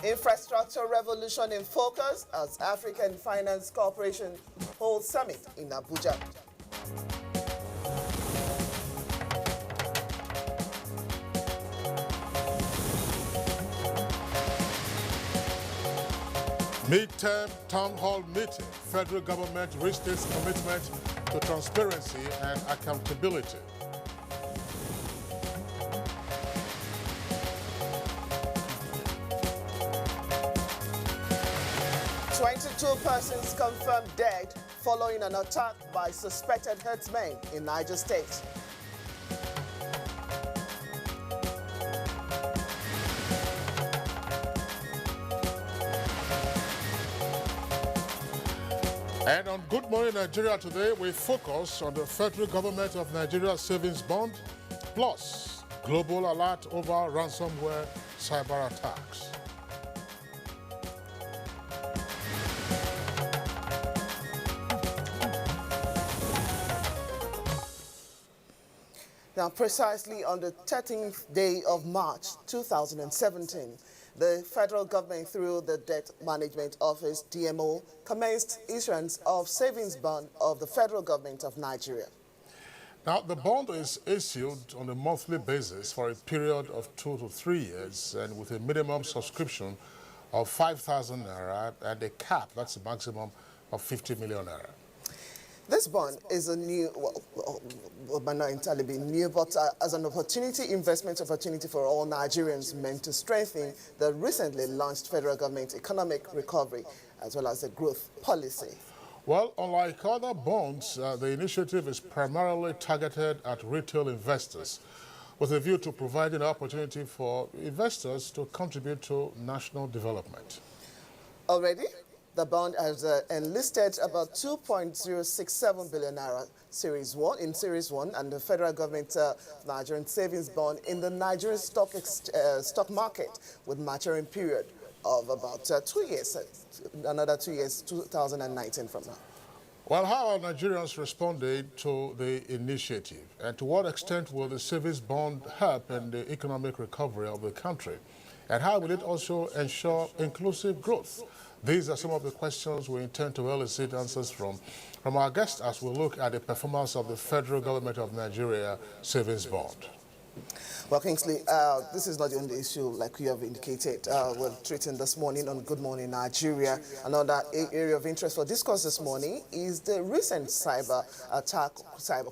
Infrastructure revolution in focus as African Finance Corporation holds summit in Abuja. Mid-term town hall meeting. Federal government reached its commitment to transparency and accountability. Two persons confirmed dead following an attack by suspected herdsmen in Niger State. And on Good Morning Nigeria today, we focus on the federal government of Nigeria savings bond, plus global alert over ransomware cyber attacks. Now, precisely on the 13th day of March 2017, the federal government, through the Debt Management Office, DMO, commenced issuance of savings bond of the federal government of Nigeria. Now, the bond is issued on a monthly basis for a period of 2 to 3 years and with a minimum subscription of 5,000 naira and a cap, that's a maximum of 50 million naira. This bond is a new, well, might not entirely be new, but as an investment opportunity for all Nigerians, meant to strengthen the recently launched federal government economic recovery as well as the growth policy. Well, unlike other bonds, the initiative is primarily targeted at retail investors with a view to providing an opportunity for investors to contribute to national development. Already, the bond has enlisted about 2.067 billion naira Series 1 in Series 1 and the federal government Nigerian savings bond in the Nigerian stock market with maturing period of about 2 years, another 2 years, 2019 from now. Well, how are Nigerians responding to the initiative, and to what extent will the savings bond help in the economic recovery of the country, and how will it also ensure inclusive growth? These are some of the questions we intend to elicit answers from our guests as we look at the performance of the federal government of Nigeria savings bond. Well, Kingsley, this is not the only issue, like you have indicated. We're treating this morning on Good Morning Nigeria. Another area of interest for discourse this morning is the recent cyber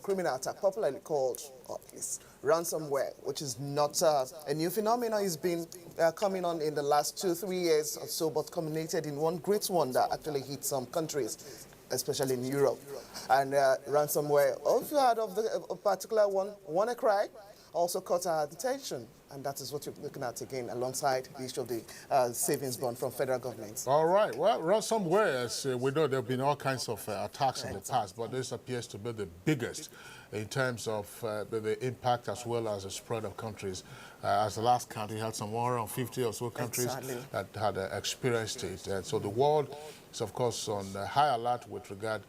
criminal attack, popularly called, or at least, ransomware, which is not a new phenomenon. It's been coming on in the last 2-3 years or so, but culminated in one great one that actually hit some countries, especially in Europe. And ransomware, if you heard of a particular one, WannaCry, also caught our attention, and that is what you're looking at again alongside the issue of the savings bond from federal governments. All right. Well, ransomware, as we know, there have been all kinds of attacks in the past, but this appears to be the biggest in terms of the impact as well as the spread of countries. As the last count, we had some 150 or so countries that had experienced it. And so the world is, of course, on high alert with regard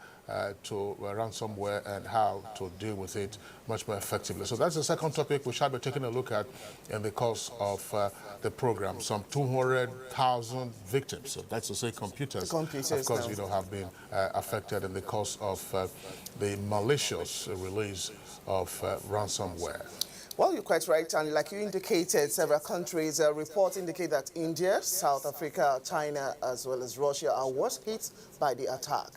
to ransomware and how to deal with it much more effectively. So that's the second topic we shall be taking a look at in the course of the program. Some 200,000 victims, so that's to say computers of course, have been affected in the course of the malicious release of ransomware. Well, you're quite right, and like you indicated, several countries reports indicate that India, South Africa, China, as well as Russia are worst hit by the attack.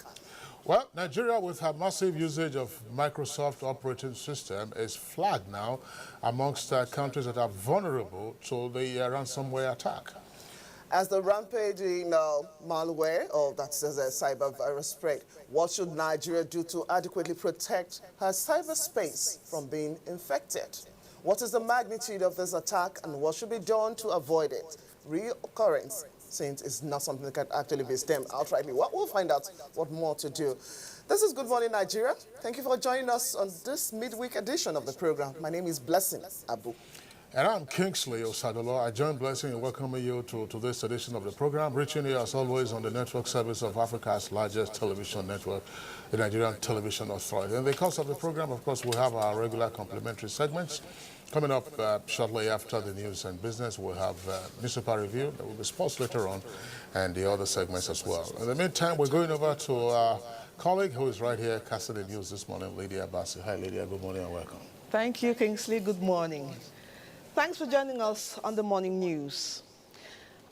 Well, Nigeria, with her massive usage of Microsoft operating system, is flagged now amongst countries that are vulnerable to the ransomware attack. As the rampaging malware, or that's a cyber virus spread, what should Nigeria do to adequately protect her cyberspace from being infected? What is the magnitude of this attack, and what should be done to avoid it? Reoccurrence, since it's not something that can actually be stemmed outrightly. Well, we'll find out what more to do. This is Good Morning Nigeria. Thank you for joining us on this midweek edition of the program. My name is Blessing Abu. And I'm Kingsley Osadolo. I join Blessing in welcoming you to this edition of the program, reaching you as always on the network service of Africa's largest television network, the Nigerian Television Authority. In the course of the program, of course, we have our regular complimentary segments. Coming up shortly after the news and business, we'll have newspaper review. There will be sports later on and the other segments as well. In the meantime, we're going over to our colleague who is right here casting the news this morning, Lydia Abasi. Hi, Lydia. Good morning and welcome. Thank you, Kingsley. Good morning. Thanks for joining us on the morning news.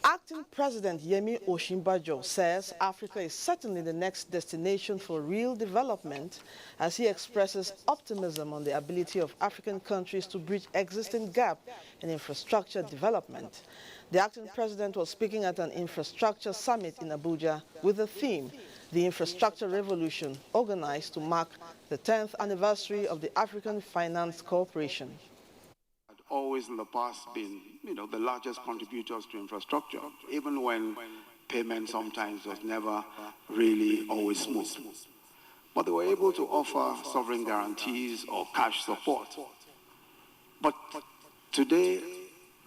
Acting President Yemi Osinbajo says Africa is certainly the next destination for real development as he expresses optimism on the ability of African countries to bridge existing gap in infrastructure development. The acting president was speaking at an infrastructure summit in Abuja with the theme, The Infrastructure Revolution, organized to mark the 10th anniversary of the African Finance Corporation. Always in the past been, the largest contributors to infrastructure, even when payment sometimes was never really always smooth. But they were able to offer sovereign guarantees or cash support. But today,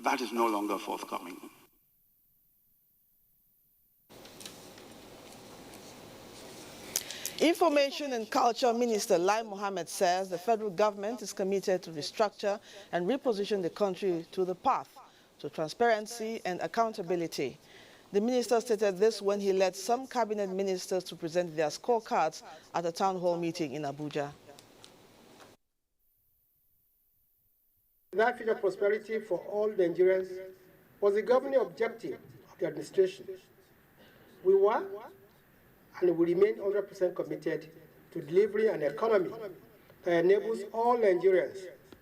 that is no longer forthcoming. Information and Culture Minister Lai Mohammed says the federal government is committed to restructure and reposition the country to the path to transparency and accountability. The minister stated this when he led some cabinet ministers to present their scorecards at a town hall meeting in Abuja. That future prosperity for all Nigerians was the governing objective of the administration. We were and we remain 100% committed to delivering an economy that enables all Nigerians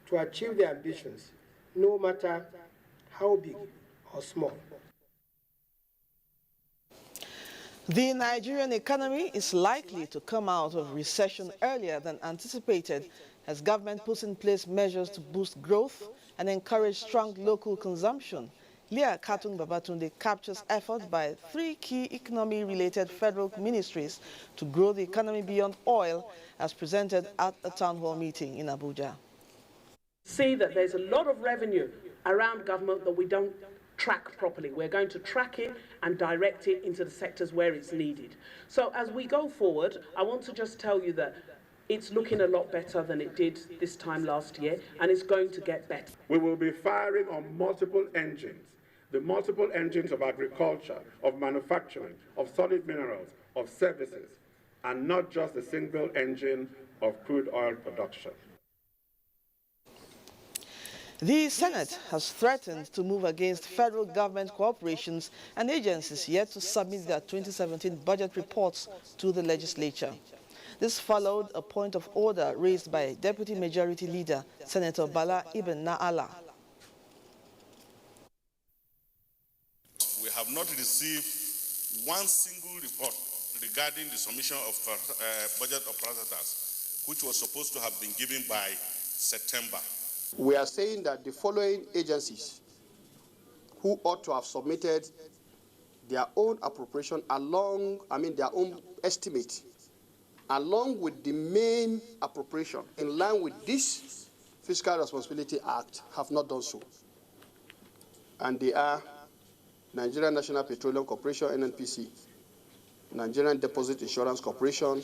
to achieve their ambitions, no matter how big or small. The Nigerian economy is likely to come out of recession earlier than anticipated as government puts in place measures to boost growth and encourage strong local consumption. Leah Katun Babatunde captures effort by 3 key economy-related federal ministries to grow the economy beyond oil, as presented at a town hall meeting in Abuja. See that there's a lot of revenue around government that we don't track properly. We're going to track it and direct it into the sectors where it's needed. So as we go forward, I want to just tell you that it's looking a lot better than it did this time last year, and it's going to get better. We will be firing on multiple engines. The multiple engines of agriculture, of manufacturing, of solid minerals, of services, and not just a single engine of crude oil production. The Senate has threatened to move against federal government corporations and agencies yet to submit their 2017 budget reports to the legislature. This followed a point of order raised by Deputy Majority Leader Senator Bala Ibn Naala. We have not received one single report regarding the submission of budget apparatus, which was supposed to have been given by September. We are saying that the following agencies who ought to have submitted their own appropriation their own estimate, along with the main appropriation in line with this Fiscal Responsibility Act, have not done so. And they are Nigerian National Petroleum Corporation, NNPC, Nigerian Deposit Insurance Corporation,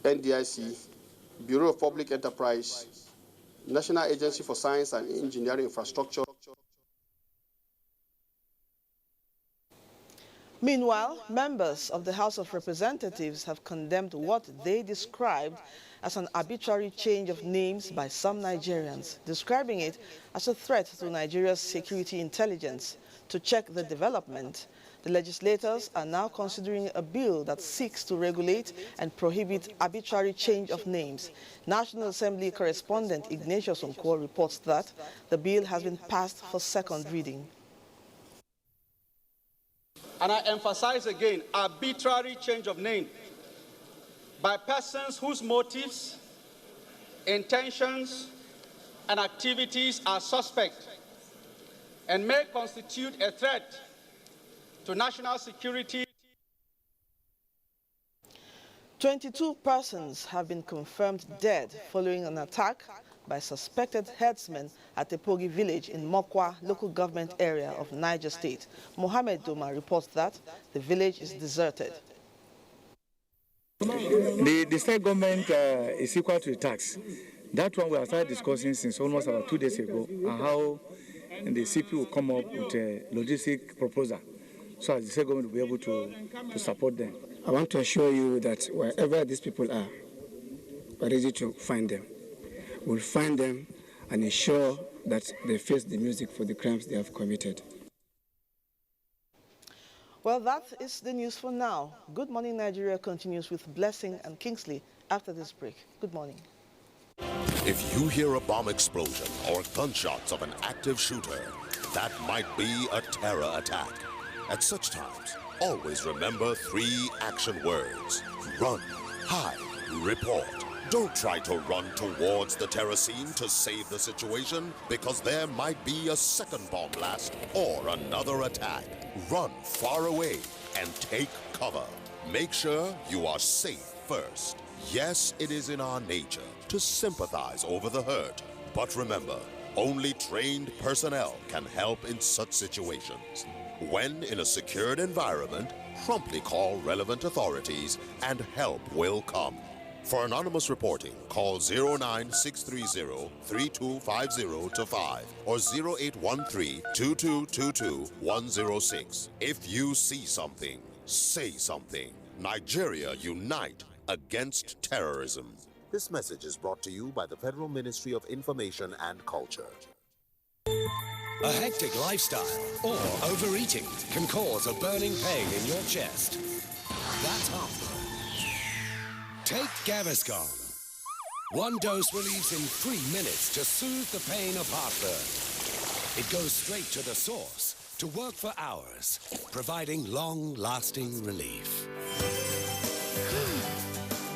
NDIC, Bureau of Public Enterprise, National Agency for Science and Engineering Infrastructure. Meanwhile, members of the House of Representatives have condemned what they described as an arbitrary change of names by some Nigerians, describing it as a threat to Nigeria's security intelligence. To check the development, the legislators are now considering a bill that seeks to regulate and prohibit arbitrary change of names. National Assembly correspondent Ignatius Onkwo reports that the bill has been passed for second reading. And I emphasize again, arbitrary change of name by persons whose motives, intentions, and activities are suspect and may constitute a threat to national security. 22 persons have been confirmed dead following an attack by suspected herdsmen at Tepogi village in Mokwa local government area of Niger State. Mohammed Doma reports that the village is deserted. The state government is equal to the tax. That one we have started discussing since almost about 2 days ago, and how the CP will come up with a logistic proposal so as the state government will be able to support them. I want to assure you that wherever these people are, we're ready to find them. We'll find them and ensure that they face the music for the crimes they have committed. Well, that is the news for now. Good Morning Nigeria continues with Blessing and Kingsley after this break. Good morning. If you hear a bomb explosion or gunshots of an active shooter, that might be a terror attack. At such times, always remember 3 action words: run, hide, report. Don't try to run towards the terror scene to save the situation, because there might be a second bomb blast or another attack. Run far away and take cover. Make sure you are safe first. Yes, it is in our nature to sympathize over the hurt, but remember, only trained personnel can help in such situations. When in a secured environment, promptly call relevant authorities and help will come. For anonymous reporting, call 09630-3250-5 or 0813-2222-106. If you see something, say something. Nigeria unite against terrorism. This message is brought to you by the Federal Ministry of Information and Culture. A hectic lifestyle or overeating can cause a burning pain in your chest. That's heartburn. Take Gaviscon. One dose relieves in 3 minutes to soothe the pain of heartburn. It goes straight to the source to work for hours, providing long-lasting relief.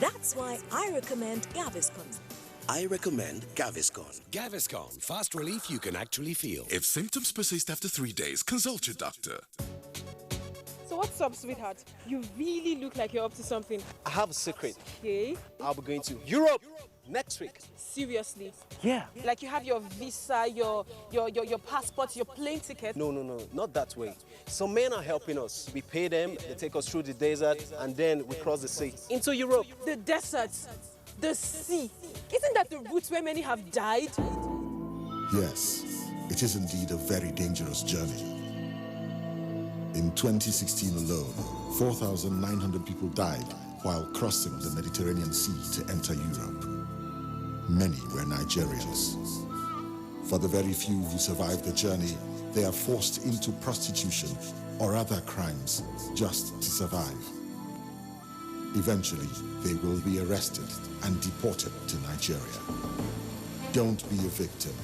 That's why I recommend Gaviscon. I recommend Gaviscon. Gaviscon, fast relief you can actually feel. If symptoms persist after 3 days, consult your doctor. So what's up, sweetheart? You really look like you're up to something. I have a secret. Okay. I'll be going to Europe next week. Seriously? Yeah. Like you have your visa, your passport, your plane ticket? No, not that way. Some men are helping us. We pay them, they take us through the desert, and then we cross the sea into Europe. The desert, the sea. Isn't that the route where many have died? Yes, it is indeed a very dangerous journey. In 2016 alone, 4,900 people died while crossing the Mediterranean Sea to enter Europe. Many were Nigerians. For the very few who survived the journey, they are forced into prostitution or other crimes just to survive. Eventually, they will be arrested and deported to Nigeria. Don't be a victim.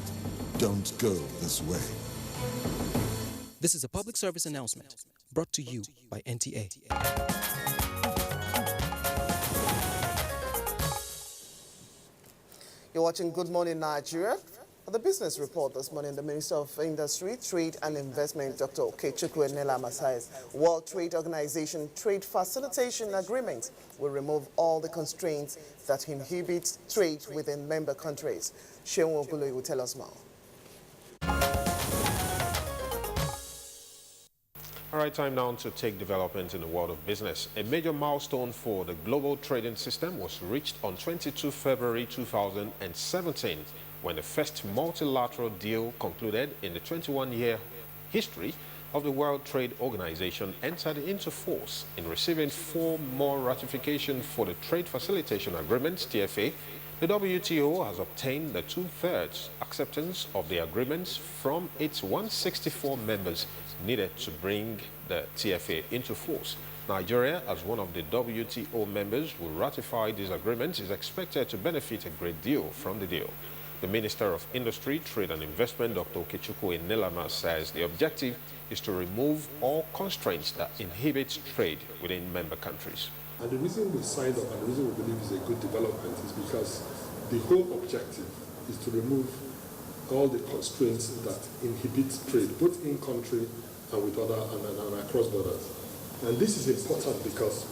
Don't go this way. This is a public service announcement brought to you by NTA. You're watching Good Morning Nigeria. The business report this morning, the Minister of Industry, Trade and Investment, Dr. Okechukwu Enelama, says World Trade Organization trade facilitation agreements will remove all the constraints that inhibit trade within member countries. Sheon Ogulu will tell us more. All right, time now to take development in the world of business. A major milestone for the global trading system was reached on 22 February 2017 when the first multilateral deal concluded in the 21-year history of the World Trade Organization entered into force. In receiving 4 more ratifications for the Trade Facilitation Agreements, TFA, the WTO has obtained the 2/3 acceptance of the agreements from its 164 members needed to bring the TFA into force. Nigeria, as one of the WTO members who ratified these agreements, is expected to benefit a great deal from the deal. The Minister of Industry, Trade and Investment, Dr. Okechukwu Enelama, says the objective is to remove all constraints that inhibit trade within member countries. And the reason we signed up and the reason we believe is a good development is because the whole objective is to remove all the constraints that inhibit trade, both in country and with other and across borders. And this is important because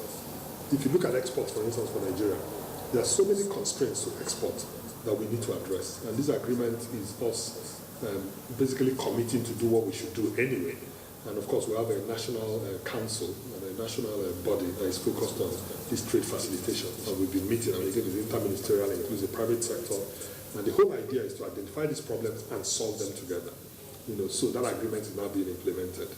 if you look at exports, for instance, for Nigeria, there are so many constraints to export that we need to address. And this agreement is us basically committing to do what we should do anyway. And of course, we have a national council and a national body that is focused on this trade facilitation. And we've been meeting, and again, it's interministerial, it includes the private sector, And the whole idea is to identify these problems and solve them together. So that agreement is now being implemented.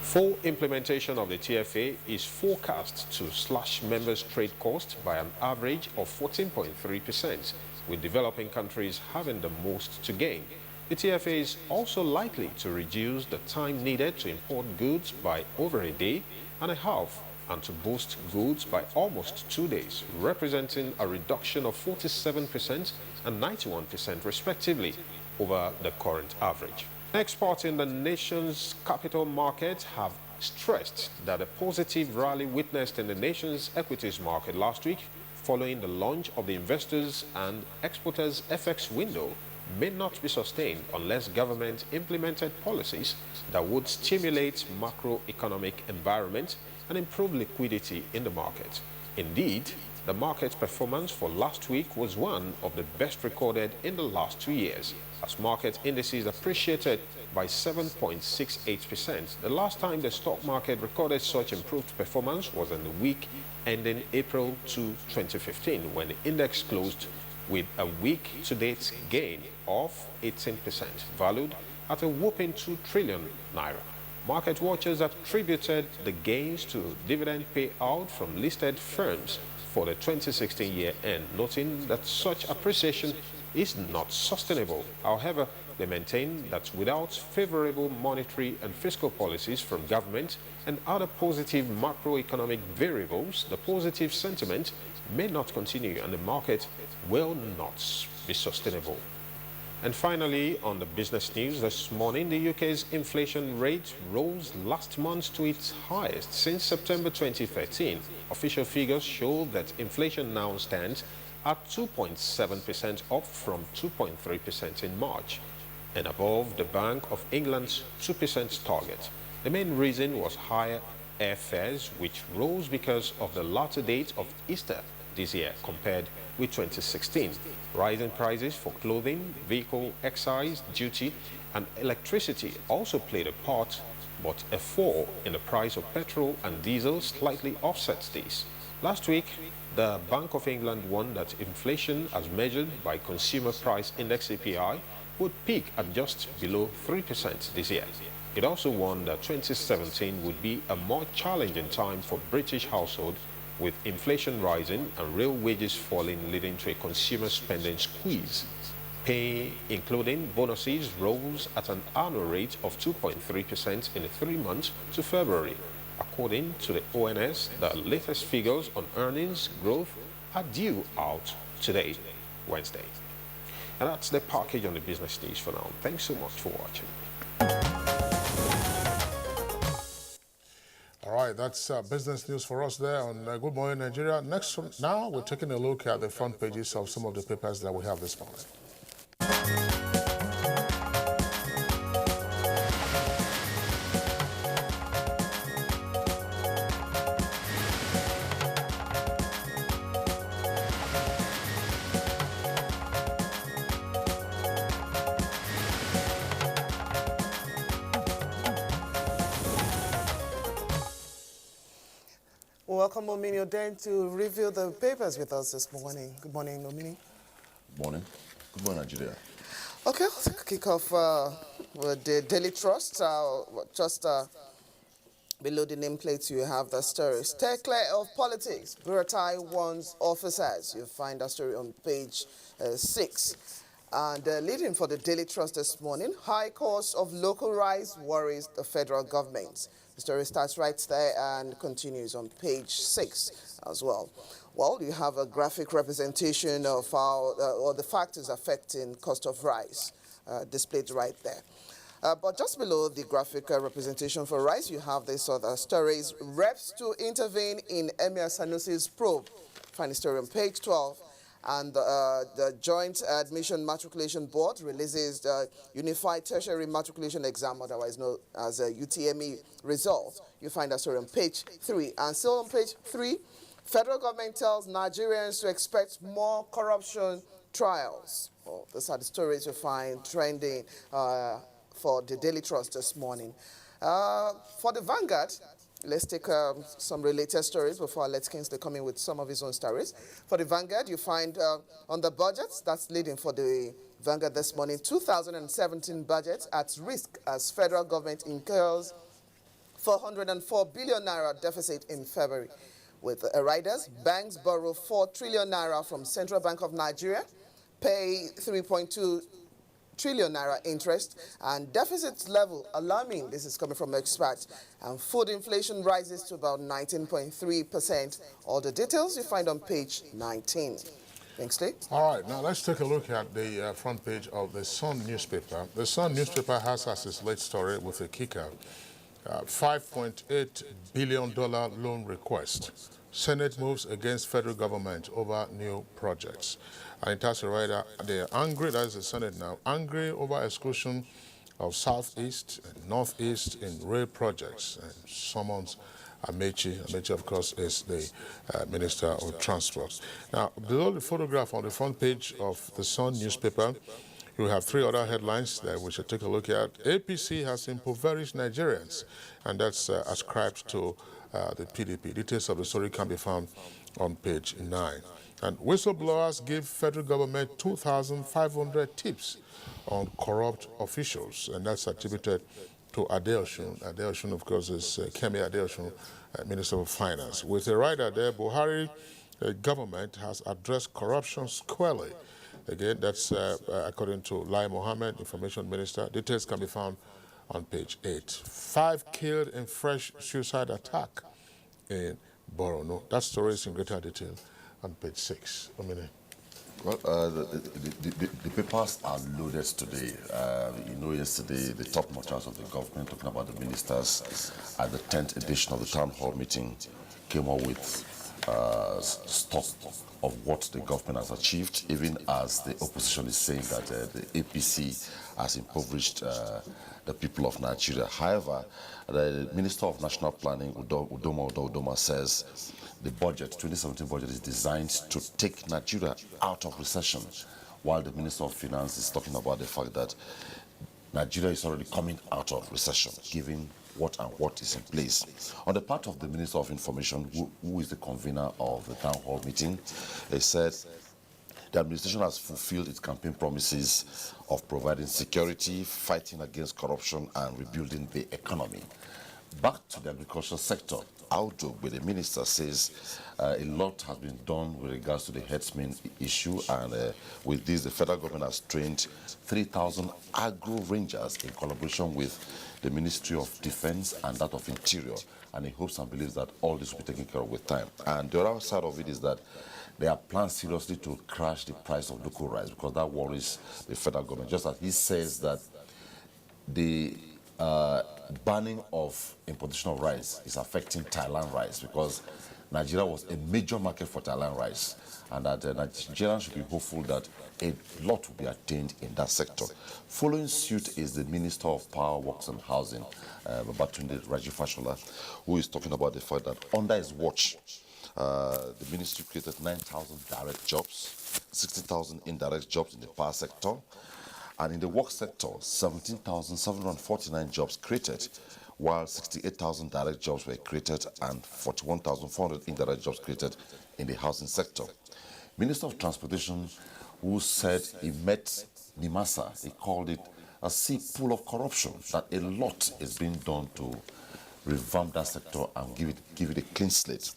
Full implementation of the TFA is forecast to slash members' trade cost by an average of 14.3%, with developing countries having the most to gain. The TFA is also likely to reduce the time needed to import goods by over a day and a half, and to boost goods by almost 2 days, representing a reduction of 47% and 91% respectively over the current average. Experts in the nation's capital market have stressed that the positive rally witnessed in the nation's equities market last week following the launch of the investors and exporters FX window may not be sustained unless government implemented policies that would stimulate macroeconomic environment and improve liquidity in the market. Indeed, the market's performance for last week was one of the best recorded in the last 2 years, as market indices appreciated by 7.68%. The last time the stock market recorded such improved performance was in the week ending April 2, 2015, when the index closed with a week-to-date gain of 18%, valued at a whopping 2 trillion naira. Market watchers attributed the gains to dividend payout from listed firms for the 2016 year end, noting that such appreciation is not sustainable. However, they maintain that without favorable monetary and fiscal policies from government and other positive macroeconomic variables, the positive sentiment may not continue and the market will not be sustainable. And finally, on the business news this morning, the UK's inflation rate rose last month to its highest since September 2013. Official figures show that inflation now stands at 2.7%, up from 2.3% in March, and above the Bank of England's 2% target. The main reason was higher airfares, which rose because of the latter date of Easter this year compared with 2016. Rising prices for clothing, vehicle excise, duty, and electricity also played a part, but a fall in the price of petrol and diesel slightly offsets these. Last week, the Bank of England warned that inflation, as measured by Consumer Price Index (CPI), would peak at just below 3% this year. It also warned that 2017 would be a more challenging time for British households, with inflation rising and real wages falling, leading to a consumer spending squeeze. Pay, including bonuses, rose at an annual rate of 2.3% in the 3 months to February. According to the ONS, the latest figures on earnings growth are due out today, Wednesday. And that's the package on the business news for now. Thanks so much for watching. All right, that's business news for us there on Good Morning Nigeria. Next, now we're taking a look at the front pages of some of the papers that we have this morning. Welcome, Omini Oden, to review the papers with us this morning. Good morning, Omini. Good morning. Good morning, Nigeria. Okay, let's kick off with the Daily Trust. Just below the nameplate, you have the story. Stay clear of politics. Buratai warns officers. You find that story on page 6. And leading for the Daily Trust this morning, high cost of local rice worries the federal government. The story starts right there and continues on page 6 as well. Well, you have a graphic representation of how, or the factors affecting cost of rice displayed right there. But just below the graphic representation for rice, you have this other stories. Reps to intervene in Emir Sanusi's probe. Find the story on page 12. And the Joint Admission Matriculation Board releases the Unified Tertiary Matriculation Exam, otherwise known as a UTME result. You find that story on page 3. And still on page 3, federal government tells Nigerians to expect more corruption trials. Well, these are the stories you find trending for the Daily Trust this morning. For the Vanguard, Let's take some related stories before I let Kingsley come in with some of his own stories. For the Vanguard, you find on the budgets, that's leading for the Vanguard this morning, 2017 budget at risk as federal government incurs 404 billion naira deficit in February. With riders, banks borrow 4 trillion naira from Central Bank of Nigeria, pay 3.2 trillion naira interest, and deficit level alarming. This is coming from experts. And food inflation rises to about 19.3%. All the details you find on page 19. Kingsley. All right, now let's take a look at the front page of the Sun newspaper. The Sun newspaper has as its late story with a kicker, $5.8 billion loan request. Senate moves against federal government over new projects. And it has a writer, they're angry, that is the Senate now, angry over exclusion of Southeast and Northeast in rail projects, and summons Amechi. Amechi, of course, is the Minister of Transport. Now, below the photograph on the front page of the Sun newspaper, you have three other headlines that we should take a look at. APC has impoverished Nigerians, and that's ascribed to the PDP. Details of the story can be found on page 9. And whistleblowers give federal government 2,500 tips on corrupt officials, and that's attributed to Adeosun. Adeosun, of course, is Kemi Adeosun, Minister of Finance. With a writer there, Buhari government has addressed corruption squarely. Again, that's according to Lai Mohammed, Information Minister. Details can be found on page 8. 5 killed in fresh suicide attack in Borno. That story is in greater detail on page 6. Well, the papers are loaded today. Yesterday, the top notchers of the government, talking about the ministers at the 10th edition of the town hall meeting, came up with stuff of what the government has achieved, even as the opposition is saying that the APC has impoverished the people of Nigeria. However, the Minister of National Planning, Udoma, says the budget, 2017 budget, is designed to take Nigeria out of recession, while the Minister of Finance is talking about the fact that Nigeria is already coming out of recession, given what is in place. On the part of the Minister of Information, who is the convener of the town hall meeting, they said the administration has fulfilled its campaign promises of providing security, fighting against corruption, and rebuilding the economy. Back to the agricultural sector, Auto, where the minister says a lot has been done with regards to the herdsmen issue, and with this, the federal government has trained 3,000 agro rangers in collaboration with the Ministry of Defense and that of Interior, and he hopes and believes that all this will be taken care of with time. And the other side of it is that they are planning seriously to crash the price of local rice, because that worries the federal government. Just as he says that the banning of importation of rice is affecting Thailand rice, because Nigeria was a major market for Thailand rice, and that Nigerians should be hopeful that a lot will be attained in that sector. Following suit is the Minister of Power, Works and Housing, Babatunde Raji Fashola, who is talking about the fact that under his watch, the ministry created 9,000 direct jobs, 60,000 indirect jobs in the power sector, and in the work sector, 17,749 jobs created, while 68,000 direct jobs were created and 41,400 indirect jobs created in the housing sector. Minister of Transportation, who said he met NIMASA, he called it a sea pool of corruption, that a lot is being done to revamp that sector and give it a clean slate.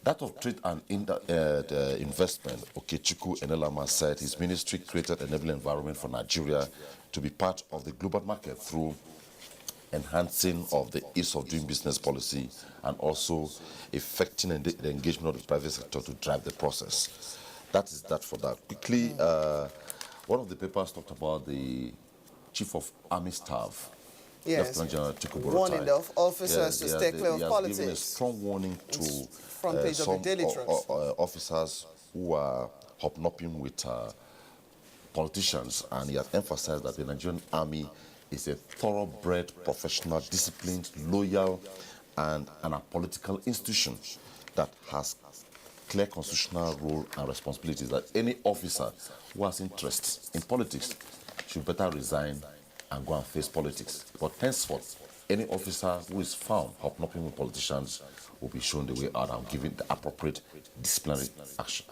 That of Trade and Investment, Okechukwu Enelama, said his ministry created an enabling environment for Nigeria to be part of the global market through enhancing of the ease of doing business policy and also effecting the engagement of the private sector to drive the process. That is that for that. Quickly, one of the papers talked about the Chief of Army Staff, Yes, warning the officers to stay clear of politics. Given a strong warning to front page of the Daily Trust. Officers who are hobnobbing with politicians, and he has emphasized that the Nigerian Army is a thoroughbred, professional, disciplined, loyal, and an apolitical institution that has clear constitutional role and responsibilities, that any officer who has interests in politics should better resign and go and face politics. But henceforth, any officer who is found hobnobbing with politicians will be shown the way out and given the appropriate disciplinary action.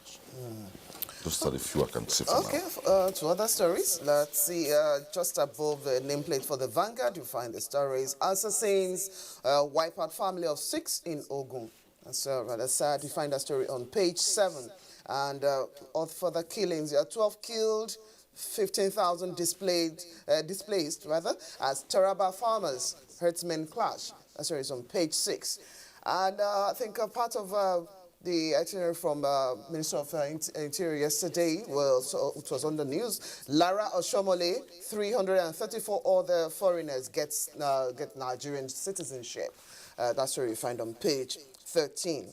Those are the few I can say for now. To other stories, let's see, just above the nameplate for the Vanguard, you find the stories. Assassins wipe out family of 6 in Ogun. That's rather sad. You find that story on page 7. And of further killings, 12 killed, 15,000 displaced as Taraba farmers herdsmen clash. That story is on page 6. And I think a part of the itinerary from Minister of Interior yesterday, it was on the news. Lara Oshomole, 334 other foreigners get Nigerian citizenship. That story you find on page 13.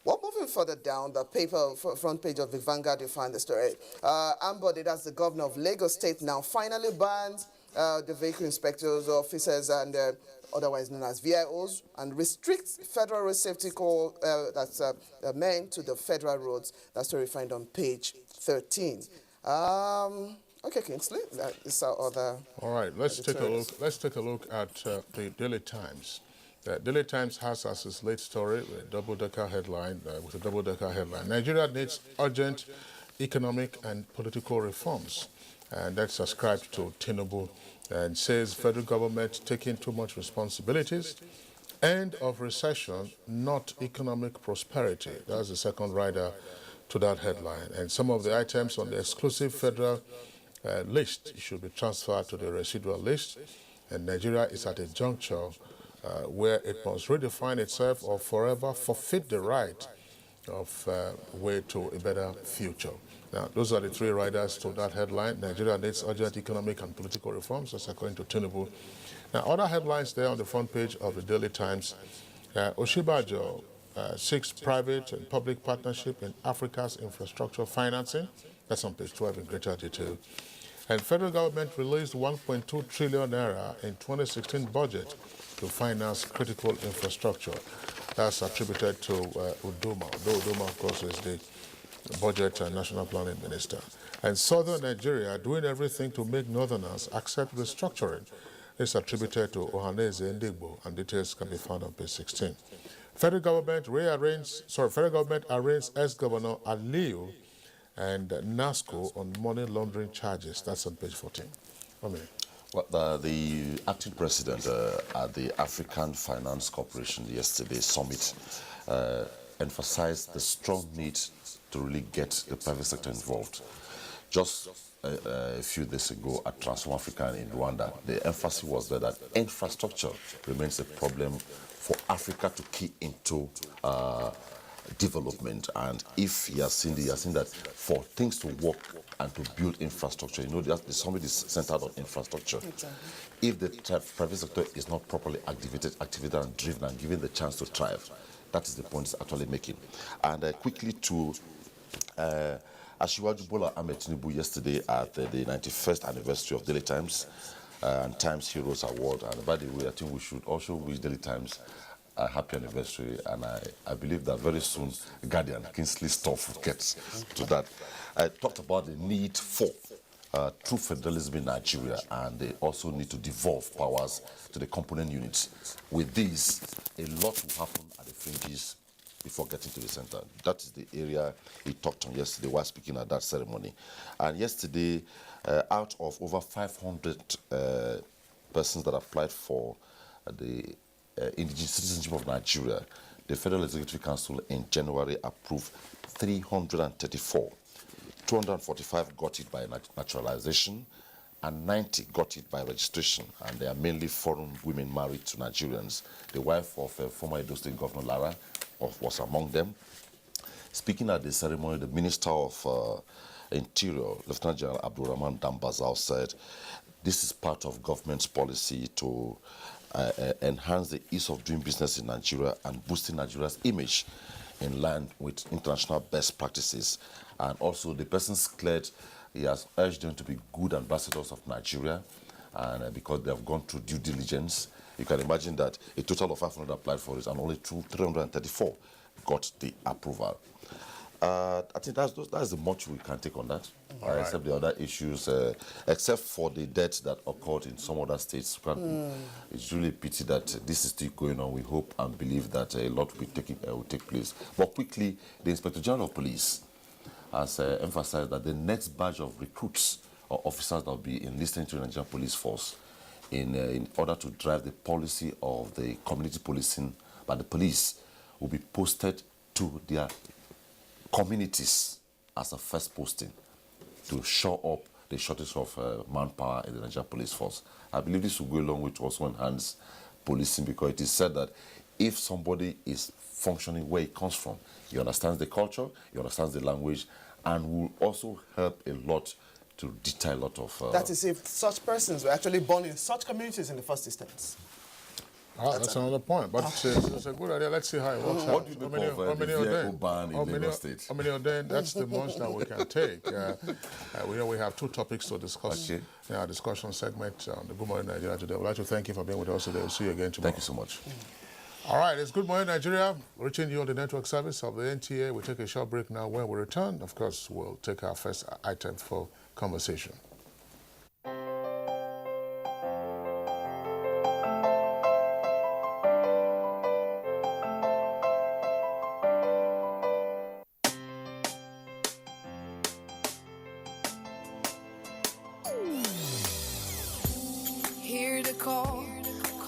Well, moving further down, the paper front page of the Vanguard, you find the story. Ambode, that's the governor of Lagos State, now finally bans the vehicle inspectors, officers, and otherwise known as VIOs, and restricts federal road safety call that's meant to the federal roads. That story you find on page 13. Okay, Kingsley, that is our other. All right, let's take a look at the Daily Times. The Daily Times has as its late story with a double-decker headline. Nigeria needs urgent economic and political reforms, and that's ascribed to Tinubu, and says federal government taking too much responsibilities. End of recession, not economic prosperity. That's the second rider to that headline. And some of the items on the exclusive federal list should be transferred to the residual list. And Nigeria is at a juncture where it must redefine itself or forever forfeit the right of way to a better future. Now, those are the three riders to that headline. Nigeria needs urgent economic and political reforms, that's according to Tinubu. Now, other headlines there on the front page of the Daily Times. Oshibajo seeks private and public partnership in Africa's infrastructure financing. That's on page 12 in greater detail. And federal government released 1.2 trillion naira in 2016 budget to finance critical infrastructure. That's attributed to Udoma. Udoma, of course, is the Budget and National Planning Minister. And Southern Nigeria doing everything to make Northerners accept restructuring. It's attributed to Ohaneze Ndigbo, and details can be found on page 16. Federal government arraigns ex-governor Aliyu and NASCO on money laundering charges. That's on page 14. Well, the acting president at the African Finance Corporation yesterday summit emphasized the strong need to really get the private sector involved. Just a few days ago at Transform Africa in Rwanda, the emphasis was that infrastructure remains a problem for Africa to key into development. And if he has seen that for things to work and to build infrastructure, you know, the summit is centered on infrastructure. Exactly. If the private sector is not properly activated and driven and given the chance to thrive, that is the point it's actually making. And quickly to Asiwaju Bola Ahmed Tinubu yesterday at the 91st anniversary of Daily Times and Times Heroes Award. And by the way, I think we should also wish Daily Times a happy anniversary, and I believe that very soon Guardian, Kingsley stuff will get to that. I talked about the need for true federalism in Nigeria, and they also need to devolve powers to the component units. With this, a lot will happen at the fringes before getting to the center. That is the area he talked on yesterday while speaking at that ceremony. And yesterday, out of over 500 persons that applied for the indigenous citizenship of Nigeria, the Federal Executive Council in January approved 334. 245 got it by naturalization, and 90 got it by registration. And they are mainly foreign women married to Nigerians. The wife of former Edo State Governor Lara was among them. Speaking at the ceremony, the Minister of Interior, Lieutenant General Abdulrahman Dambazao, said this is part of government's policy to enhance the ease of doing business in Nigeria and boosting Nigeria's image in line with international best practices. And also the person declared he has urged them to be good ambassadors of Nigeria, and because they have gone through due diligence. You can imagine that a total of 500 applied for it and only 334 got the approval. I think that's the much we can take on that, All except the other issues, except for the deaths that occurred in some other states. It's really a pity that this is still going on. We hope and believe that a lot will take place. But quickly, the Inspector General of Police has emphasized that the next batch of recruits or officers that will be enlisting to the Nigerian police force in order to drive the policy of the community policing by the police will be posted to their communities as a first posting to shore up the shortage of manpower in the Nigerian police force. I believe this will go along with also enhance policing, because it is said that if somebody is functioning where he comes from, he understands the culture, he understands the language, and will also help a lot to deter a lot of... that is if such persons were actually born in such communities in the first instance. That's another point, but it's a good idea. Let's see how it works out. What do you make of the vehicle ban in Lagos State? How many ordained? That's the most that we can take. We have two topics to discuss in our discussion segment on the Good Morning Nigeria today. We'd like to thank you for being with us today. We'll see you again tomorrow. Thank you so much. All right, it's Good Morning Nigeria, reaching you on the network service of the NTA. We'll take a short break now. When we return, of course, we'll take our first item for conversation. Hear the call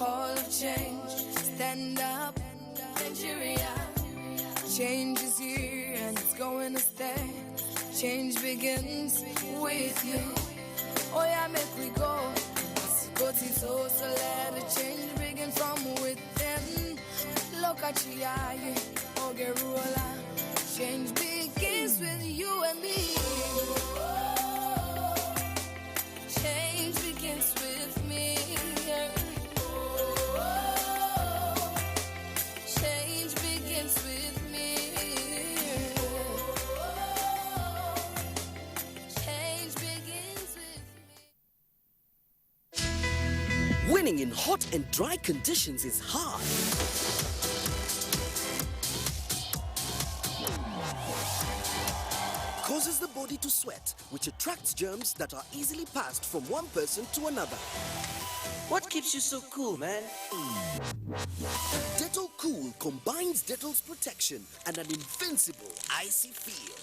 of change. Stand up, Nigeria. Change is here and it's going to stay. Change begins with you. Oh yeah, make we go. Go to so let the change begin from within. Look at you, Ogerola. Change begins with you and me. Change begins with me. Change begins with me. Change begins with me. Winning in hot and dry conditions is hard. Causes the body to sweat, which attracts germs that are easily passed from one person to another. What keeps you so cool, man? Dettol Cool combines Dettol's protection and an invincible icy feel.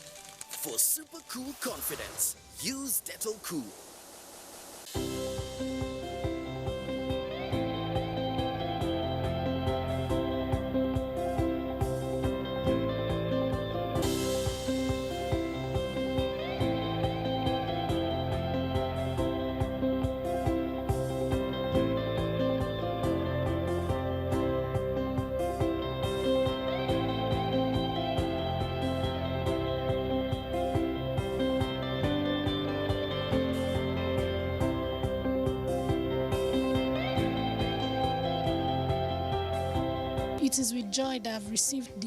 For super cool confidence, use Dettol Cool. It is with joy that I've received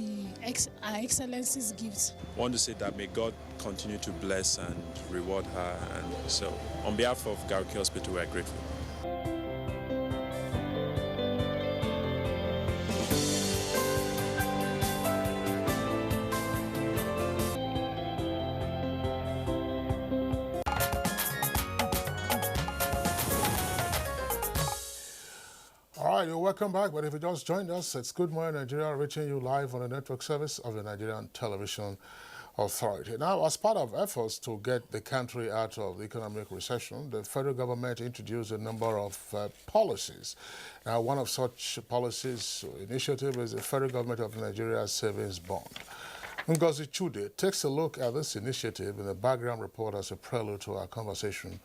Our Excellency's gifts. I want to say that may God continue to bless and reward her. And so, on behalf of Garki Hospital, we are grateful. All right, you're welcome back, but if you just joined us, it's Good Morning Nigeria, reaching you live on the network service of the Nigerian Television Authority. Now, as part of efforts to get the country out of the economic recession, the federal government introduced a number of policies. Now, one of such policies initiative is the federal government of Nigeria's savings bond. Ngozi Chude takes a look at this initiative in the background report as a prelude to our conversation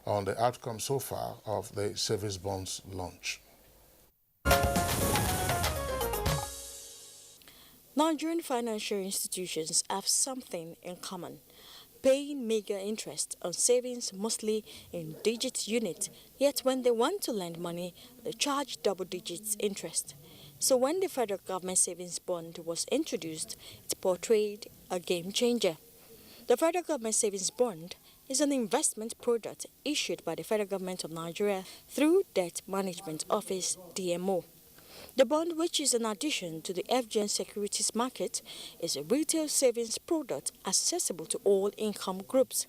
on the outcome so far of the savings bonds launch. Nigerian financial institutions have something in common, paying meager interest on savings mostly in digit units, yet when they want to lend money, they charge double digits interest. So when the federal government savings bond was introduced, it portrayed a game changer. The federal government savings bond is an investment product issued by the federal government of Nigeria through Debt Management Office, DMO. The bond, which is an addition to the FGN securities market, is a retail savings product accessible to all income groups.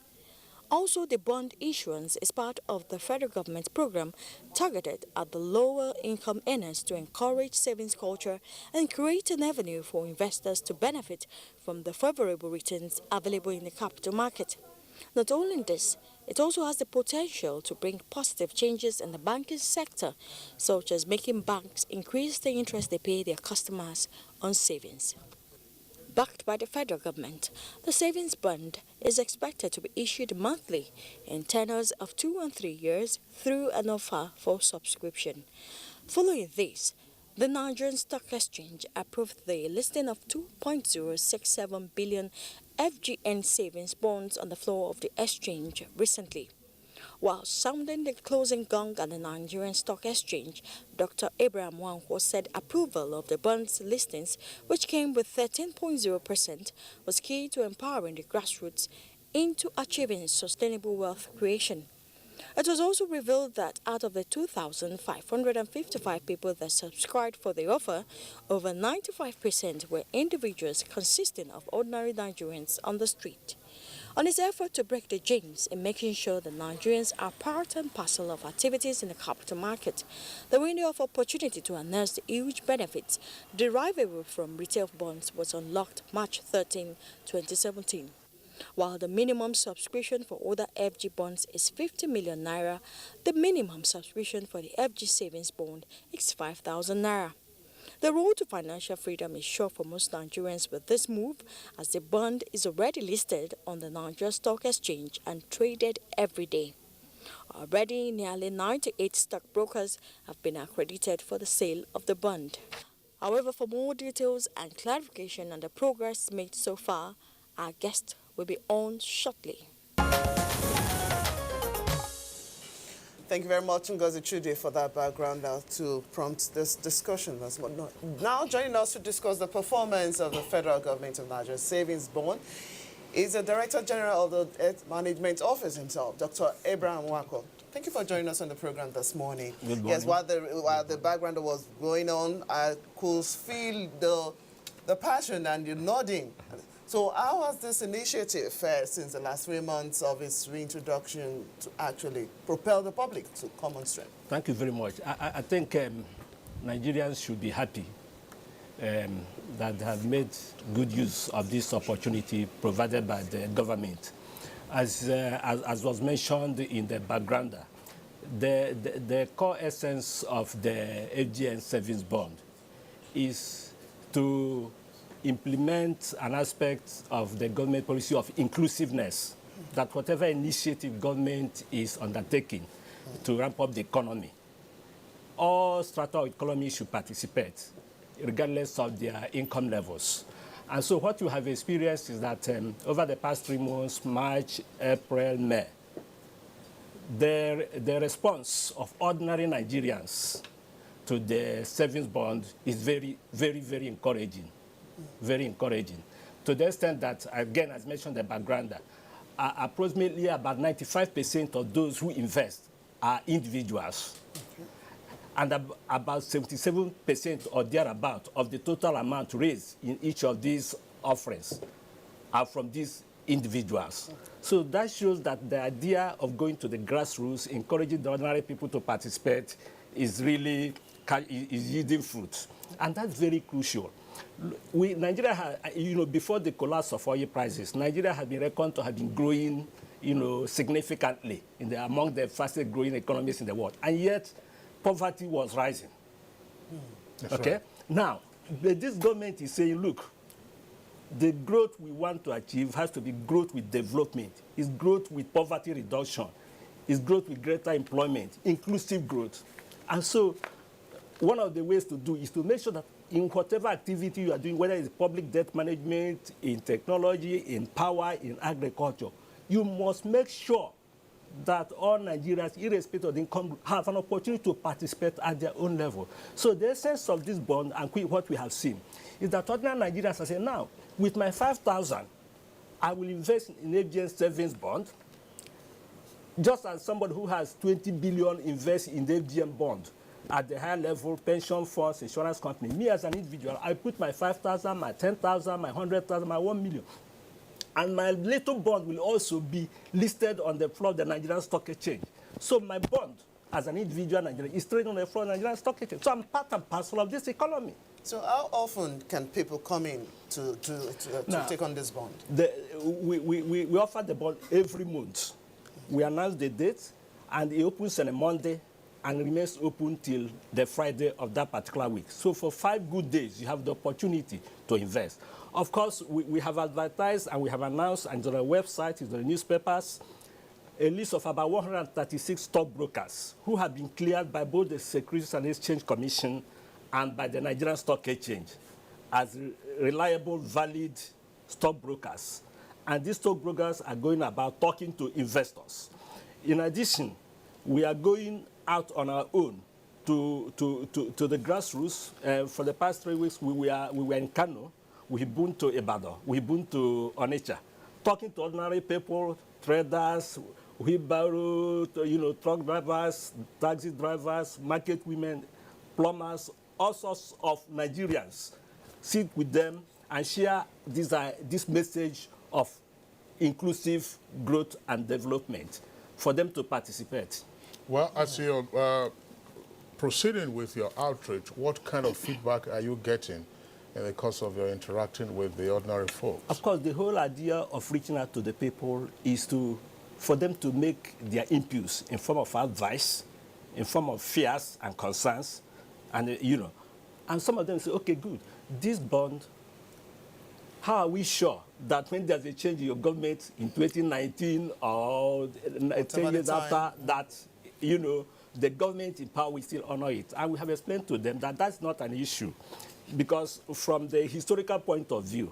Also, the bond issuance is part of the federal government program targeted at the lower income earners to encourage savings culture and create an avenue for investors to benefit from the favorable returns available in the capital market. Not only this, it also has the potential to bring positive changes in the banking sector, such as making banks increase the interest they pay their customers on savings. Backed by the federal government, the savings bond is expected to be issued monthly in tenors of 2 and 3 years through an offer for subscription. Following this, the Nigerian Stock Exchange approved the listing of 2.067 billion FGN savings bonds on the floor of the exchange recently. While sounding the closing gong at the Nigerian Stock Exchange, Dr. Abraham Nwankwo said approval of the bonds listings, which came with 13.0%, was key to empowering the grassroots into achieving sustainable wealth creation. It was also revealed that out of the 2,555 people that subscribed for the offer, over 95% were individuals consisting of ordinary Nigerians on the street. On his effort to break the jinx in making sure that Nigerians are part and parcel of activities in the capital market, the window of opportunity to announce the huge benefits derivable from retail bonds was unlocked March 13, 2017. While the minimum subscription for other FG bonds is 50 million naira, the minimum subscription for the FG savings bond is 5,000 naira. The road to financial freedom is sure for most Nigerians with this move, as the bond is already listed on the Nigerian Stock Exchange and traded every day. Already, nearly 98 stockbrokers have been accredited for the sale of the bond. However, for more details and clarification on the progress made so far, our guest will be on shortly. Thank you very much, Ngozi Chude, for that background to prompt this discussion. Now joining us to discuss the performance of the federal government of Nigeria savings bond is the Director General of the Management Office himself, Dr. Abraham Nwankwo. Thank you for joining us on the program this morning. Good morning. Yes, while the background was going on, I could feel the passion and the nodding. So how has this initiative fared since the last 3 months of its reintroduction to actually propel the public to common strength? Thank you very much. I think Nigerians should be happy that they have made good use of this opportunity provided by the government. As was mentioned in the background, the core essence of the FGN savings bond is to implement an aspect of the government policy of inclusiveness, that whatever initiative government is undertaking to ramp up the economy, all strata of economy should participate, regardless of their income levels. And so what you have experienced is that over the past 3 months, March, April, May, the response of ordinary Nigerians to the savings bond is very, very, very encouraging. Very encouraging, to the extent that, again, as mentioned in the background, approximately about 95% of those who invest are individuals. Okay. And about 77% or thereabout of the total amount raised in each of these offerings are from these individuals. Okay. So that shows that the idea of going to the grassroots, encouraging the ordinary people to participate, is really yielding fruit. And that's very crucial. Nigeria, before the collapse of oil prices, Nigeria has been reckoned to have been growing, significantly among the fastest growing economies in the world. And yet, poverty was rising. Okay? Right. Now, this government is saying, look, the growth we want to achieve has to be growth with development. It's growth with poverty reduction. It's growth with greater employment, inclusive growth. And so, one of the ways to do is to make sure that in whatever activity you are doing, whether it's public debt management, in technology, in power, in agriculture, you must make sure that all Nigerians, irrespective of the income, have an opportunity to participate at their own level. So the essence of this bond and what we have seen is that ordinary Nigerians are saying, now, with my 5,000, I will invest in FGN savings bond, just as somebody who has 20 billion invests in the FGN bond. at the high level, pension funds, insurance company. Me as an individual, I put my 5,000, my 10,000, my 100,000, my 1 million. And my little bond will also be listed on the floor of the Nigerian Stock Exchange. So my bond, as an individual Nigerian, is traded on the floor of the Nigerian Stock Exchange. So I'm part and parcel of this economy. So how often can people come in to take on this bond? We offer the bond every month. We announce the date, and it opens on a Monday and remains open till the Friday of that particular week. So for 5 good days, you have the opportunity to invest. Of course, we have advertised and we have announced, and on our website, in the newspapers, a list of about 136 stockbrokers who have been cleared by both the Securities and Exchange Commission and by the Nigerian Stock Exchange as reliable, valid stockbrokers. And these stockbrokers are going about talking to investors. In addition, we are going out on our own to the grassroots. For the past 3 weeks, we were in Kano, we've been to Ibadan, we've been to Onitsha, talking to ordinary people, traders, wheelbarrow, truck drivers, taxi drivers, market women, plumbers, all sorts of Nigerians. Sit with them and share this message of inclusive growth and development for them to participate. Well, as you're proceeding with your outreach, what kind of feedback are you getting in the course of your interacting with the ordinary folks? Of course, the whole idea of reaching out to the people is for them to make their inputs in form of advice, in form of fears and concerns, and and some of them say, okay, good, this bond, how are we sure that when there's a change in your government in 2019 or 10 years after that, the government in power will still honor it? And we have explained to them that that's not an issue, because from the historical point of view,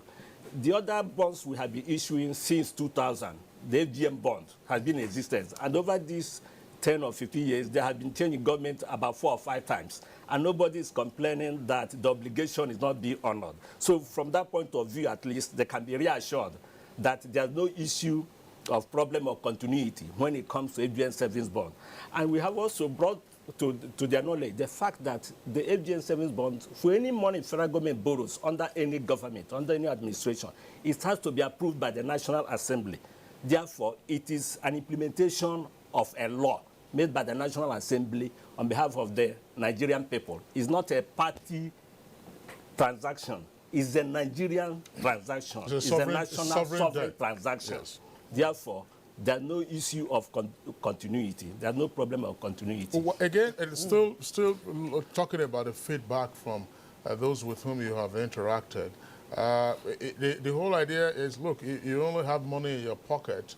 the other bonds we have been issuing since 2000, the FGM bond has been in existence. And over these 10 or 15 years, there have been changing government about 4 or 5 times. And nobody is complaining that the obligation is not being honored. So from that point of view, at least, they can be reassured that there's no issue of problem or continuity when it comes to FGM savings bond. And we have also brought to their knowledge the fact that the FGM savings bond, for any money federal government borrows under any government, under any administration, it has to be approved by the National Assembly. Therefore, it is an implementation of a law made by the National Assembly on behalf of the Nigerian people. It's not a party transaction. It's a Nigerian transaction. It's a national sovereign transaction. Yes. Therefore, there's no issue of continuity. There's no problem of continuity. Well, again, it's still talking about the feedback from those with whom you have interacted. The whole idea is, look, you only have money in your pocket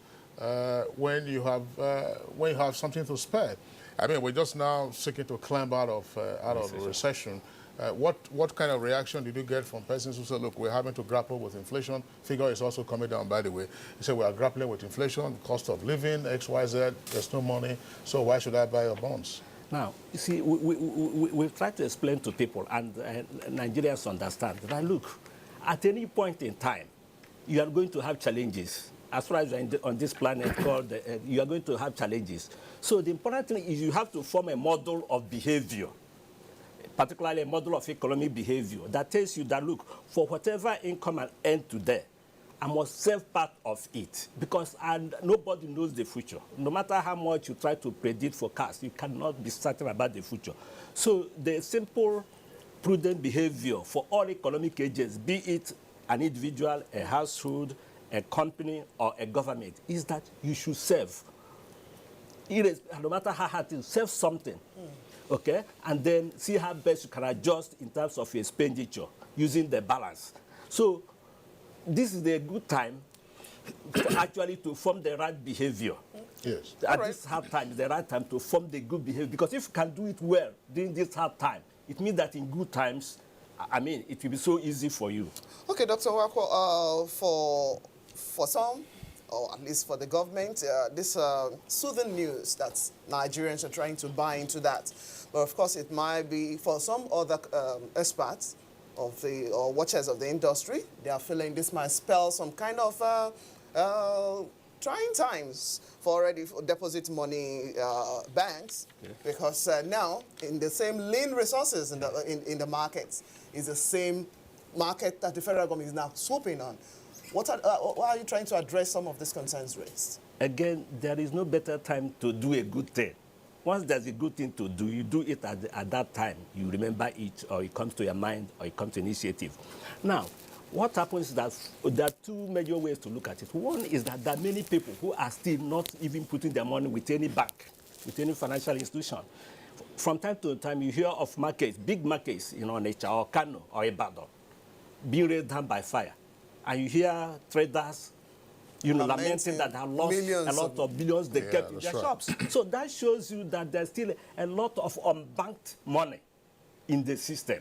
when you have something to spare. I mean, we're just now seeking to climb out of the recession. What kind of reaction did you get from persons who said, look, we're having to grapple with inflation? Figure is also coming down, by the way. They said, we are grappling with inflation, cost of living, X, Y, Z, there's no money, so why should I buy your bonds? Now, you see, we've tried to explain to people, and Nigerians understand, that look, at any point in time, you are going to have challenges. As far as you're on this planet called, you are going to have challenges. So the important thing is you have to form a model of behavior, particularly a model of economic behavior that tells you that, look, for whatever income I earn today, I must save part of it, because nobody knows the future. No matter how much you try to predict, forecast, you cannot be certain about the future. So the simple, prudent behavior for all economic agents, be it an individual, a household, a company, or a government, is that you should save. No matter how hard it is, save something. Okay, and then see how best you can adjust in terms of your expenditure using the balance. So this is a good time actually to form the right behavior. Yes. At this hard time is the right time to form the good behavior, because if you can do it well during this hard time, it means that in good times, I mean, it will be so easy for you. Okay, Dr. Wako, for some, or at least for the government, this soothing news that Nigerians are trying to buy into that. But of course, it might be for some other experts or watchers of the industry, they are feeling this might spell some kind of trying times for already deposit money banks, because now in the same lean resources in the markets is the same market that the federal government is now swooping on. Why are you trying to address some of these concerns raised? Again, there is no better time to do a good thing. Once there's a good thing to do, you do it at that time. You remember it, or it comes to your mind, or it comes to initiative. Now, what happens is that there are two major ways to look at it. One is that there are many people who are still not even putting their money with any bank, with any financial institution. From time to time, you hear of markets, big markets, Nature or Kano or Ibadan, being raised down by fire. And you hear traders lamenting that they have lost a lot of billions they kept in their shops. So that shows you that there's still a lot of unbanked money in the system.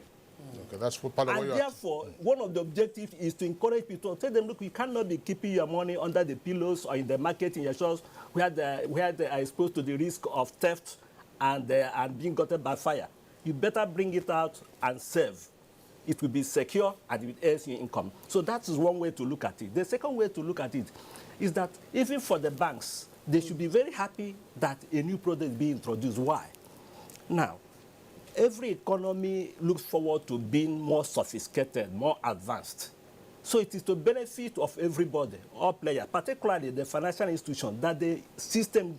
Okay, that's part of what and therefore, one of the objectives is to encourage people to tell them, look, you cannot be keeping your money under the pillows or in the market in your shops where they are exposed to the risk of theft and being gotten by fire. You better bring it out and save. It will be secure and it will earn you income. So that is one way to look at it. The second way to look at it is that even for the banks, they should be very happy that a new product is being introduced. Why? Now, every economy looks forward to being more sophisticated, more advanced. So it is to benefit of everybody, all players, particularly the financial institution, that the system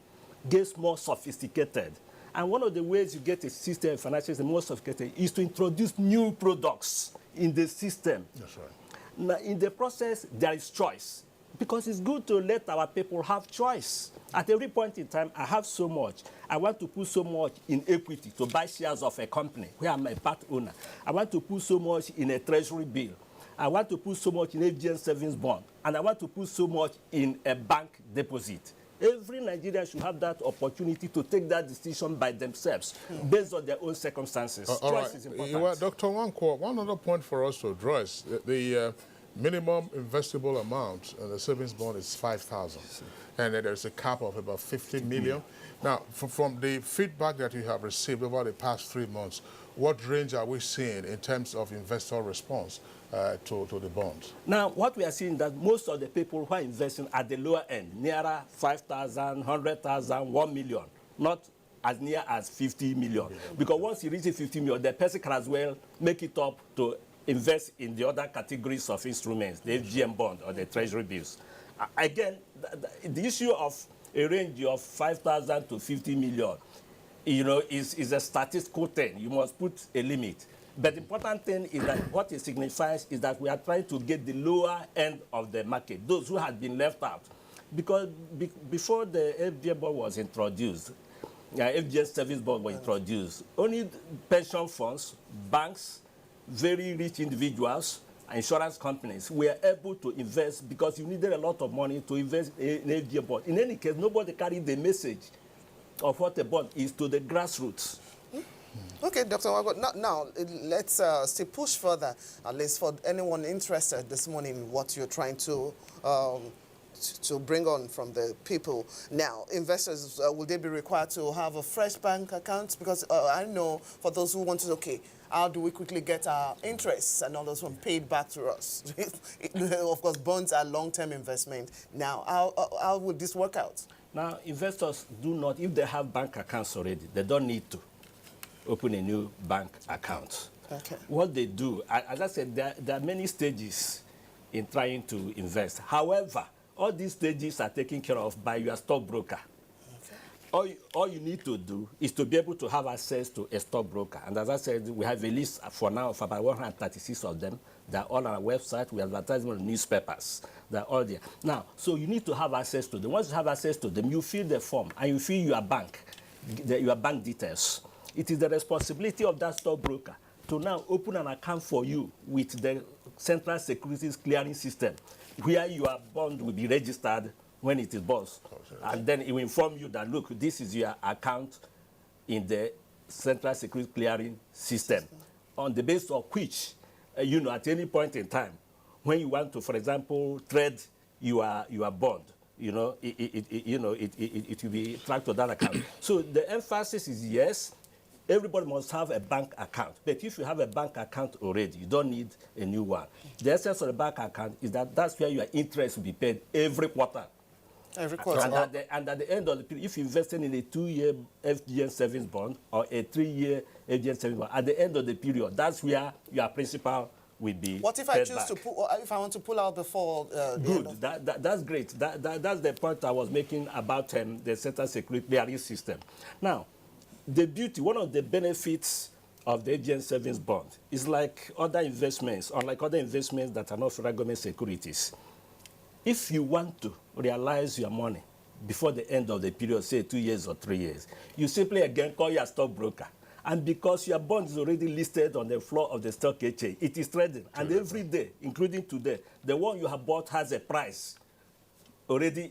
gets more sophisticated. And one of the ways you get a system, financial system, more sophisticated is to introduce new products in the system. That's right. Now, in the process, there is choice. Because it's good to let our people have choice. At every point in time, I have so much. I want to put so much in equity to buy shares of a company where I'm a part owner. I want to put so much in a treasury bill. I want to put so much in FGN savings bond. And I want to put so much in a bank deposit. Every Nigerian should have that opportunity to take that decision by themselves, based on their own circumstances. Choice is important. Dr. Wankwo, one other point for us to address, the minimum investable amount in the savings bond is 5,000, and there's a cap of about 50 million. Now, from the feedback that you have received over the past 3 months, what range are we seeing in terms of investor response to the bonds? Now, what we are seeing is that most of the people who are investing at the lower end, nearer 5,000, 100,000, 1 million, not as near as 50 million. Because once you reach 50 million, the person can as well make it up to invest in the other categories of instruments, the FGM bond or the treasury bills. Again, the issue of a range of 5,000 to 50 million, is a statistical thing. You must put a limit. But the important thing is that what it signifies is that we are trying to get the lower end of the market, those who had been left out. Because before the FGM bond was introduced, FGM service bond was introduced, only pension funds, banks, very rich individuals, insurance companies were able to invest because you needed a lot of money to invest in FGM bond. In any case, nobody carried the message of what a bond is to the grassroots. Okay, Dr. Wago, now let's still push further, at least for anyone interested this morning in what you're trying to bring on from the people. Now, investors, will they be required to have a fresh bank account? Because I know for those who want to, okay, how do we quickly get our interests and all those one paid back to us? Of course, bonds are long-term investment. Now, how would this work out? Now, investors do not, if they have bank accounts already, they don't need to open a new bank account. Okay. What they do, as I said, there are many stages in trying to invest. However, all these stages are taken care of by your stockbroker. Okay. All you need to do is to be able to have access to a stockbroker. And as I said, we have a list for now of about 136 of them. They're all on our website. We advertise them in newspapers. They're all there. Now, so you need to have access to them. Once you have access to them, you fill the form and you fill your bank details. It is the responsibility of that stockbroker to now open an account for you with the Central Securities Clearing System, where your bond will be registered when it is bought. And then it will inform you that, look, this is your account in the Central Securities Clearing System, on the basis of which, at any point in time, when you want to, for example, trade your bond, it will be tracked to that account. So the emphasis is yes, everybody must have a bank account. But if you have a bank account already, you don't need a new one. The essence of the bank account is that that's where your interest will be paid every quarter. Every quarter. And at the end of the period, if you invested in a 2-year FGN savings bond or a 3-year FGN savings bond, at the end of the period, that's where your principal will be. What if I choose to pull? If I want to pull out before? Good. That's great. That's the point I was making about the Central Security Clearing System. Now, the beauty, one of the benefits of the FGN savings bond is like other investments, unlike other investments that are not federal government securities. If you want to realize your money before the end of the period, say 2 years or 3 years, you simply again call your stockbroker. And because your bond is already listed on the floor of the stock exchange, it is trading. And every day, including today, the one you have bought has a price already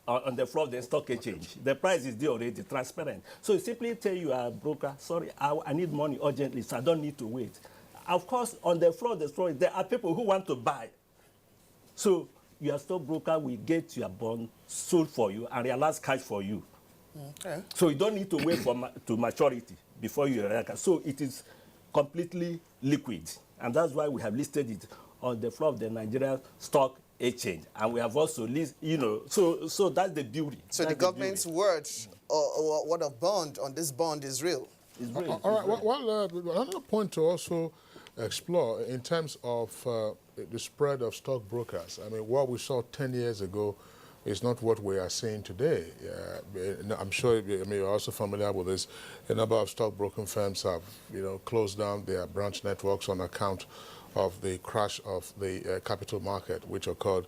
on the floor of the stock exchange. The price is there already, transparent. So you simply tell your broker, sorry, I need money urgently, so I don't need to wait. Of course, on the floor of the store, there are people who want to buy. So your stockbroker will get your bond sold for you and realize cash for you. Okay. So you don't need to wait to maturity before you realize. So it is completely liquid. And that's why we have listed it on the floor of the Nigerian Stock Exchange. And we have also so that's the beauty. So the government's word or word of bond on this bond is real. It's real. All right. Well, another point to also explore in terms of the spread of stockbrokers. I mean, what we saw 10 years ago is not what we are seeing today. I'm sure you're also familiar with this. A number of stockbroking firms have, closed down their branch networks on account of the crash of the capital market, which occurred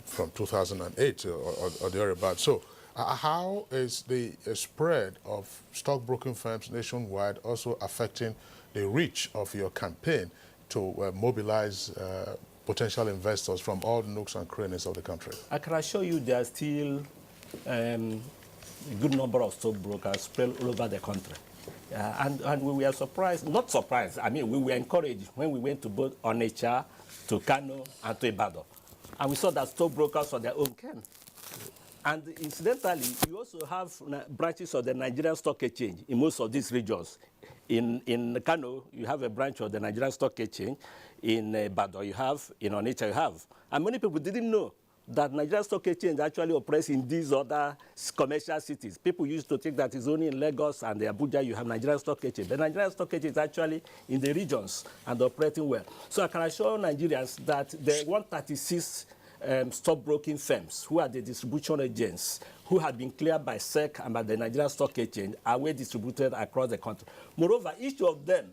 from 2008 or thereabouts. So, how is the spread of stockbroking firms nationwide also affecting the reach of your campaign to mobilize potential investors from all nooks and crannies of the country? I can assure you there are still a good number of stockbrokers spread all over the country. And we were surprised, not surprised, I mean, we were encouraged when we went to both Onitsha, to Kano, and to Ibadan. And we saw that stockbrokers on their own came. And incidentally, you also have branches of the Nigerian Stock Exchange in most of these regions. In Kano, you have a branch of the Nigerian Stock Exchange. In Ibadan, you have. In Onitsha, you have. And many people didn't know that Nigerian Stock Exchange actually operates in these other commercial cities. People used to think that it's only in Lagos and Abuja you have Nigerian Stock Exchange. The Nigerian Stock Exchange is actually in the regions and operating well. So I can assure Nigerians that the 136 stockbroking firms who are the distribution agents who have been cleared by SEC and by the Nigerian Stock Exchange are well distributed across the country. Moreover, each of them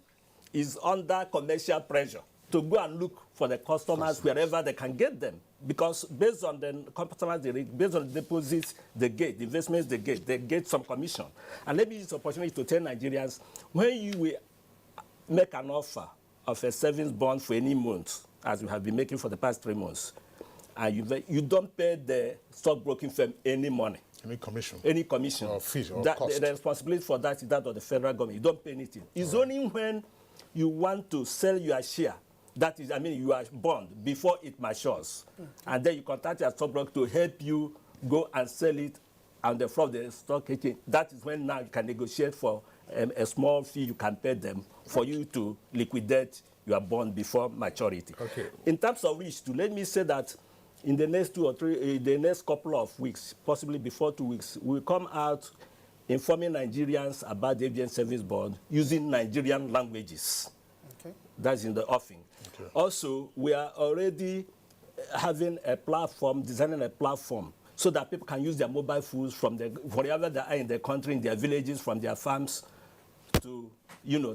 is under commercial pressure to go and look for the customers wherever they can get them. Because based on the customers, based on the deposits they get, the investments they get some commission. And let me use this opportunity to tell Nigerians, when you will make an offer of a savings bond for any month, as we have been making for the past 3 months, and you don't pay the stockbroking firm any money. Any commission. Any commission. Or fees or cost. The responsibility for that is that of the federal government. You don't pay anything. It's only when you want to sell your share, that is, your bond, before it matures. And then you contact your stockbroker to help you go and sell it on the floor of the stock exchange. That is when now you can negotiate for a small fee you can pay them for you to liquidate your bond before maturity. Okay. In terms of which, let me say that in the next 2 or 3, the next couple of weeks, possibly before 2 weeks, we'll come out informing Nigerians about the FGN Service Board using Nigerian languages. Okay. That's in the offing. Okay. Also, we are already having a platform, designing a platform, so that people can use their mobile phones from wherever they are in the country, in their villages, from their farms, to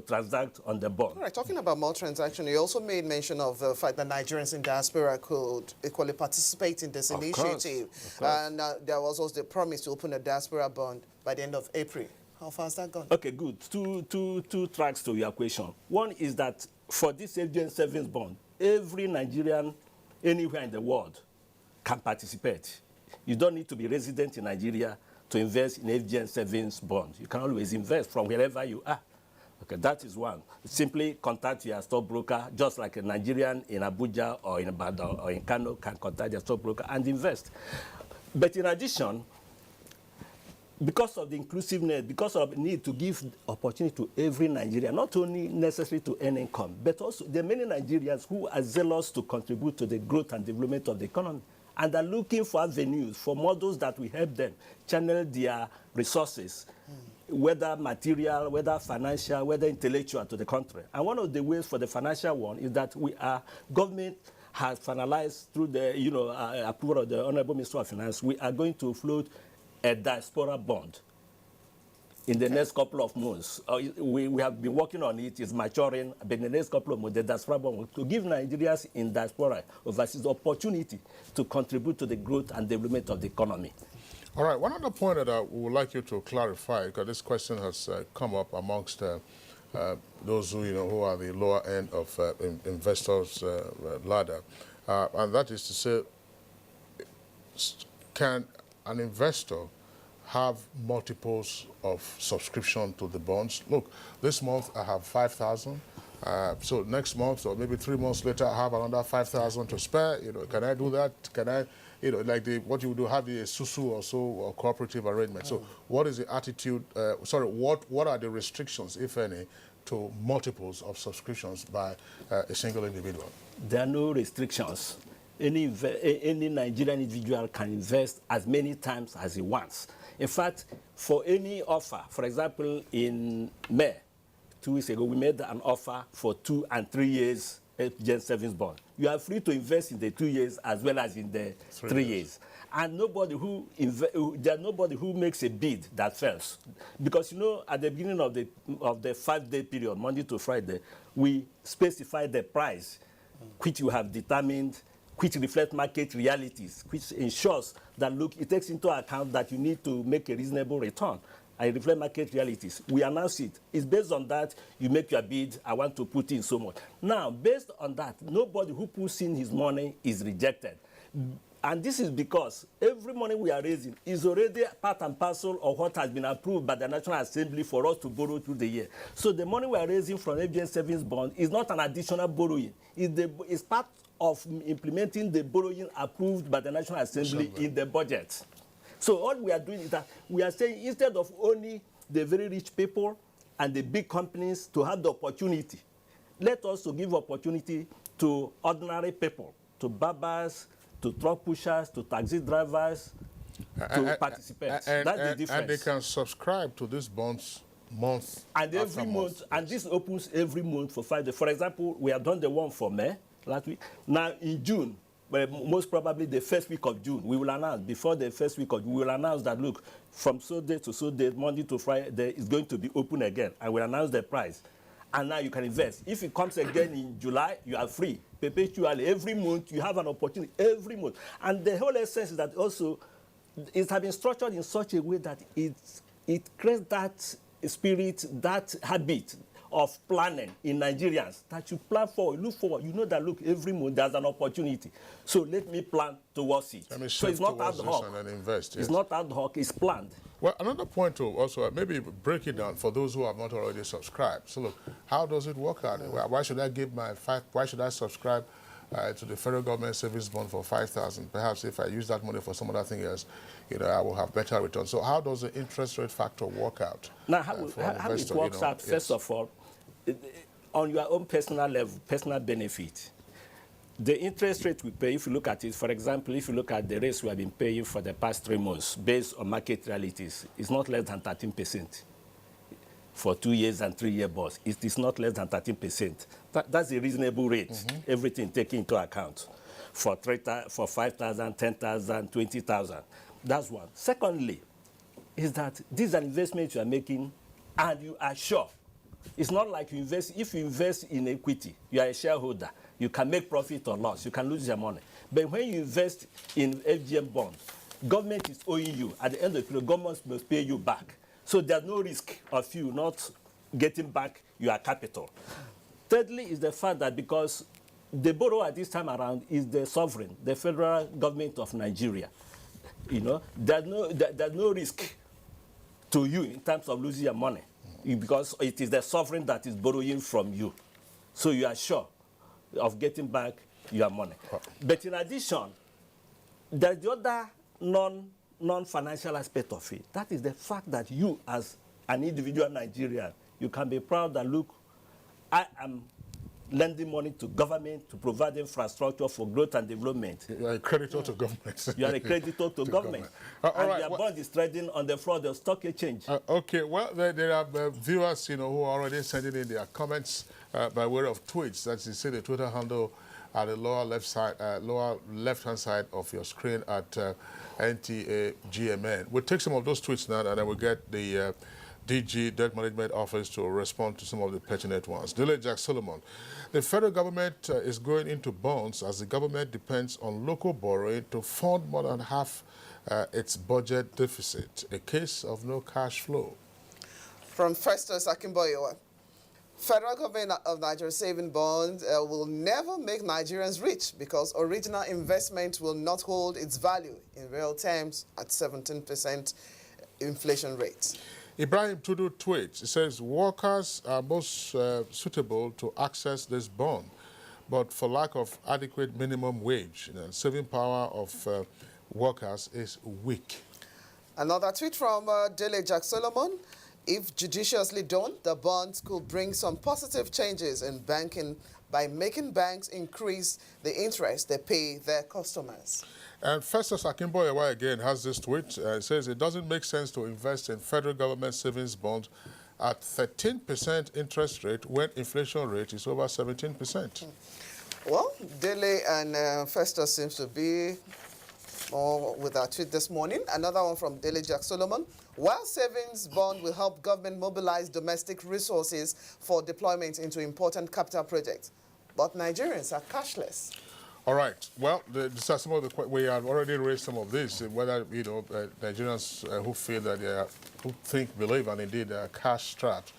transact on the bond. All right, talking about more transaction, you also made mention of the fact that Nigerians in diaspora could equally participate in this initiative. Of course. And there was also the promise to open a diaspora bond by the end of April. How far has that gone? Okay, good. Two tracks to your question. One is that for this FGN savings bond, every Nigerian anywhere in the world can participate. You don't need to be resident in Nigeria to invest in FGN savings bond. You can always invest from wherever you are. Okay, that is one. Simply contact your stockbroker, just like a Nigerian in Abuja or in Ibadan or in Kano can contact their stockbroker and invest. But in addition, because of the inclusiveness, because of the need to give opportunity to every Nigerian, not only necessary to earn income, but also there are many Nigerians who are zealous to contribute to the growth and development of the economy. and are looking for avenues, for models that will help them channel their resources, whether material, whether financial, whether intellectual, to the country. And one of the ways for the financial one is that government has finalized through the approval of the Honorable Minister of Finance, we are going to float a diaspora bond in the next couple of months. We have been working on it, it's maturing, but in the next couple of months, the diaspora bond to give Nigerians in diaspora overseas opportunity to contribute to the growth and development of the economy. All right, one other point that I would like you to clarify, because this question has come up amongst those who are the lower end of investors' ladder, and that is to say, can an investor have multiples of subscription to the bonds? Look, this month I have 5,000. So next month or maybe 3 months later, I have another 5,000 to spare. Can I do that? Can I, like what you would do, have a SUSU or so, or cooperative arrangement? So what is the attitude, what are the restrictions, if any, to multiples of subscriptions by a single individual? There are no restrictions. Any Nigerian individual can invest as many times as he wants. In fact, for any offer, for example, in May, 2 weeks ago, we made an offer for 2 and 3 years Gen savings bond. You are free to invest in the 2 years as well as in the 3 years. And there's nobody who makes a bid that fails. Because, at the beginning of the 5-day period, Monday to Friday, we specify the price which you have determined, which reflect market realities, which ensures that, look, it takes into account that you need to make a reasonable return. I reflect market realities. We announce it. It's based on that, you make your bid, I want to put in so much. Now, based on that, nobody who puts in his money is rejected. And this is because every money we are raising is already part and parcel of what has been approved by the National Assembly for us to borrow through the year. So the money we are raising from FGN Savings Bond is not an additional borrowing. It's part of implementing the borrowing approved by the National Assembly in the budget. So all we are doing is that we are saying, instead of only the very rich people and the big companies to have the opportunity, let us also give opportunity to ordinary people, to barbers, to truck pushers, to taxi drivers, to participate. That's the difference. And they can subscribe to these bonds month and every month. And this opens every month for 5 days. For example, we have done the one for May last week. Now in June, most probably the first week of June, we will announce, before the first week of June, we will announce that, look, from so day to so day, Monday to Friday, is going to be open again. And we'll announce the price. And now you can invest. If it comes again in July, you are free. Perpetually, every month, you have an opportunity, every month. And the whole essence is that also, it has been structured in such a way that it creates that spirit, that habit of planning in Nigerians, that you plan forward, look forward. You know that, look, every month there's an opportunity. So let me plan towards it. So it's not ad hoc. It's not ad hoc, it's planned. Well, another point to also maybe break it down for those who have not already subscribed. So look, how does it work out? Why should I give why should I subscribe to the federal government savings bond for 5,000? Perhaps if I use that money for some other thing else, I will have better returns. So how does the interest rate factor work out? Now, how it works out, first of all, on your own personal level, personal benefit, the interest rate we pay, if you look at it, for example, if you look at the rates we have been paying for the past 3 months, based on market realities, it's not less than 13%. For 2 years and 3 year bonds, it is not less than 13%. That's a reasonable rate, everything taken into account. For 5,000, 10,000, 20,000. That's one. Secondly, is that these are investments you are making and you are sure. It's not like you invest, if you invest in equity, you are a shareholder, you can make profit or loss, you can lose your money. But when you invest in FGM bond, government is owing you. At the end of the period, government must pay you back. So there's no risk of you not getting back your capital. Thirdly is the fact that because the borrower at this time around is the sovereign, the federal government of Nigeria, there's no risk to you in terms of losing your money, because it is the sovereign that is borrowing from you. So you are sure of getting back your money. But in addition, there's the other non-financial aspect of it. That is the fact that you, as an individual Nigerian, you can be proud that, look, I am lending money to government to provide infrastructure for growth and development. You are a creditor to government. You are a creditor to government. And your bond is trading on the floor of the stock exchange. Okay, well, there are viewers, who are already sending in their comments by way of tweets. That's you see the Twitter handle at the lower left-hand side of your screen at NTAGMN. We'll take some of those tweets now, and then we'll get the DG, Debt Management Office, to respond to some of the pertinent ones. Dele Jack Solomon, the federal government is going into bonds as the government depends on local borrowing to fund more than half its budget deficit, a case of no cash flow. From Festus Akimboyewa, federal government of Nigeria saving bonds will never make Nigerians rich because original investment will not hold its value in real terms at 17% inflation rate. Ibrahim Tudu tweets, it says, workers are most suitable to access this bond, but for lack of adequate minimum wage, saving power of workers is weak. Another tweet from Dele Jack Solomon, if judiciously done, the bonds could bring some positive changes in banking by making banks increase the interest they pay their customers. And Festus Akimboyewa again has this tweet. It says it doesn't make sense to invest in federal government savings bonds at 13% interest rate when inflation rate is over 17%. Well, Dele and Festus seems to be more with our tweet this morning. Another one from Dele Jack Solomon. While savings bond will help government mobilize domestic resources for deployment into important capital projects, but Nigerians are cashless. All right. Well, these are some of the we have already raised some of this. Whether Nigerians who feel that who believe, and indeed are cash strapped,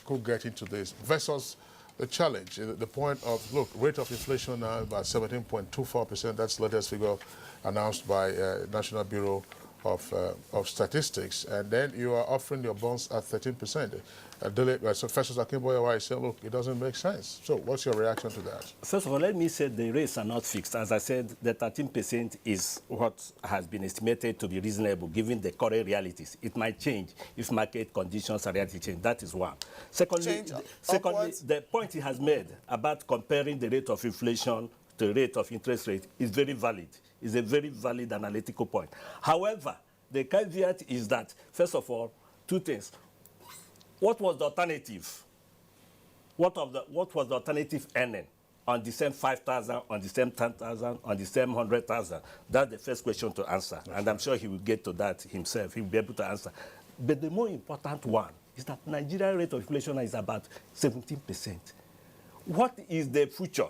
could get into this versus the challenge. The point of look, rate of inflation now about 17.24%. That's the latest figure announced by National Bureau of Statistics, and then you are offering your bonds at 13%. So Festus Akimboyewa said, look, it doesn't make sense. So what's your reaction to that? First of all, let me say the rates are not fixed. As I said, the 13% is what has been estimated to be reasonable given the current realities. It might change if market conditions and reality change. That is one. Secondly, the point he has made about comparing the rate of inflation to the rate of interest rate is very valid. It's a very valid analytical point. However, the caveat is that, first of all, two things. What was the alternative? What was the alternative earning on the same 5,000, on the same 10,000, on the same 100,000? That's the first question to answer, and I'm sure he will get to that himself. He will be able to answer. But the more important one is that Nigerian rate of inflation is about 17%. What is the future?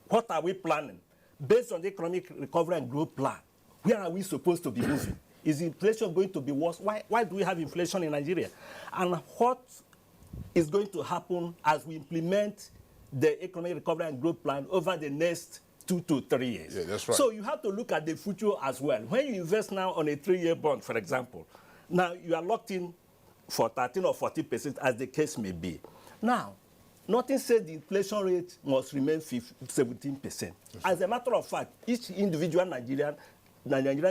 What are we planning? Based on the economic recovery and growth plan, where are we supposed to be moving? Is inflation going to be worse? Why do we have inflation in Nigeria? And what is going to happen as we implement the economic recovery and growth plan over the next 2 to 3 years? Yeah, that's right. So you have to look at the future as well. When you invest now on a 3-year bond, for example, now you are locked in for 13 or 40%, as the case may be. Now, nothing said the inflation rate must remain 17%. As a matter of fact, each individual Nigerian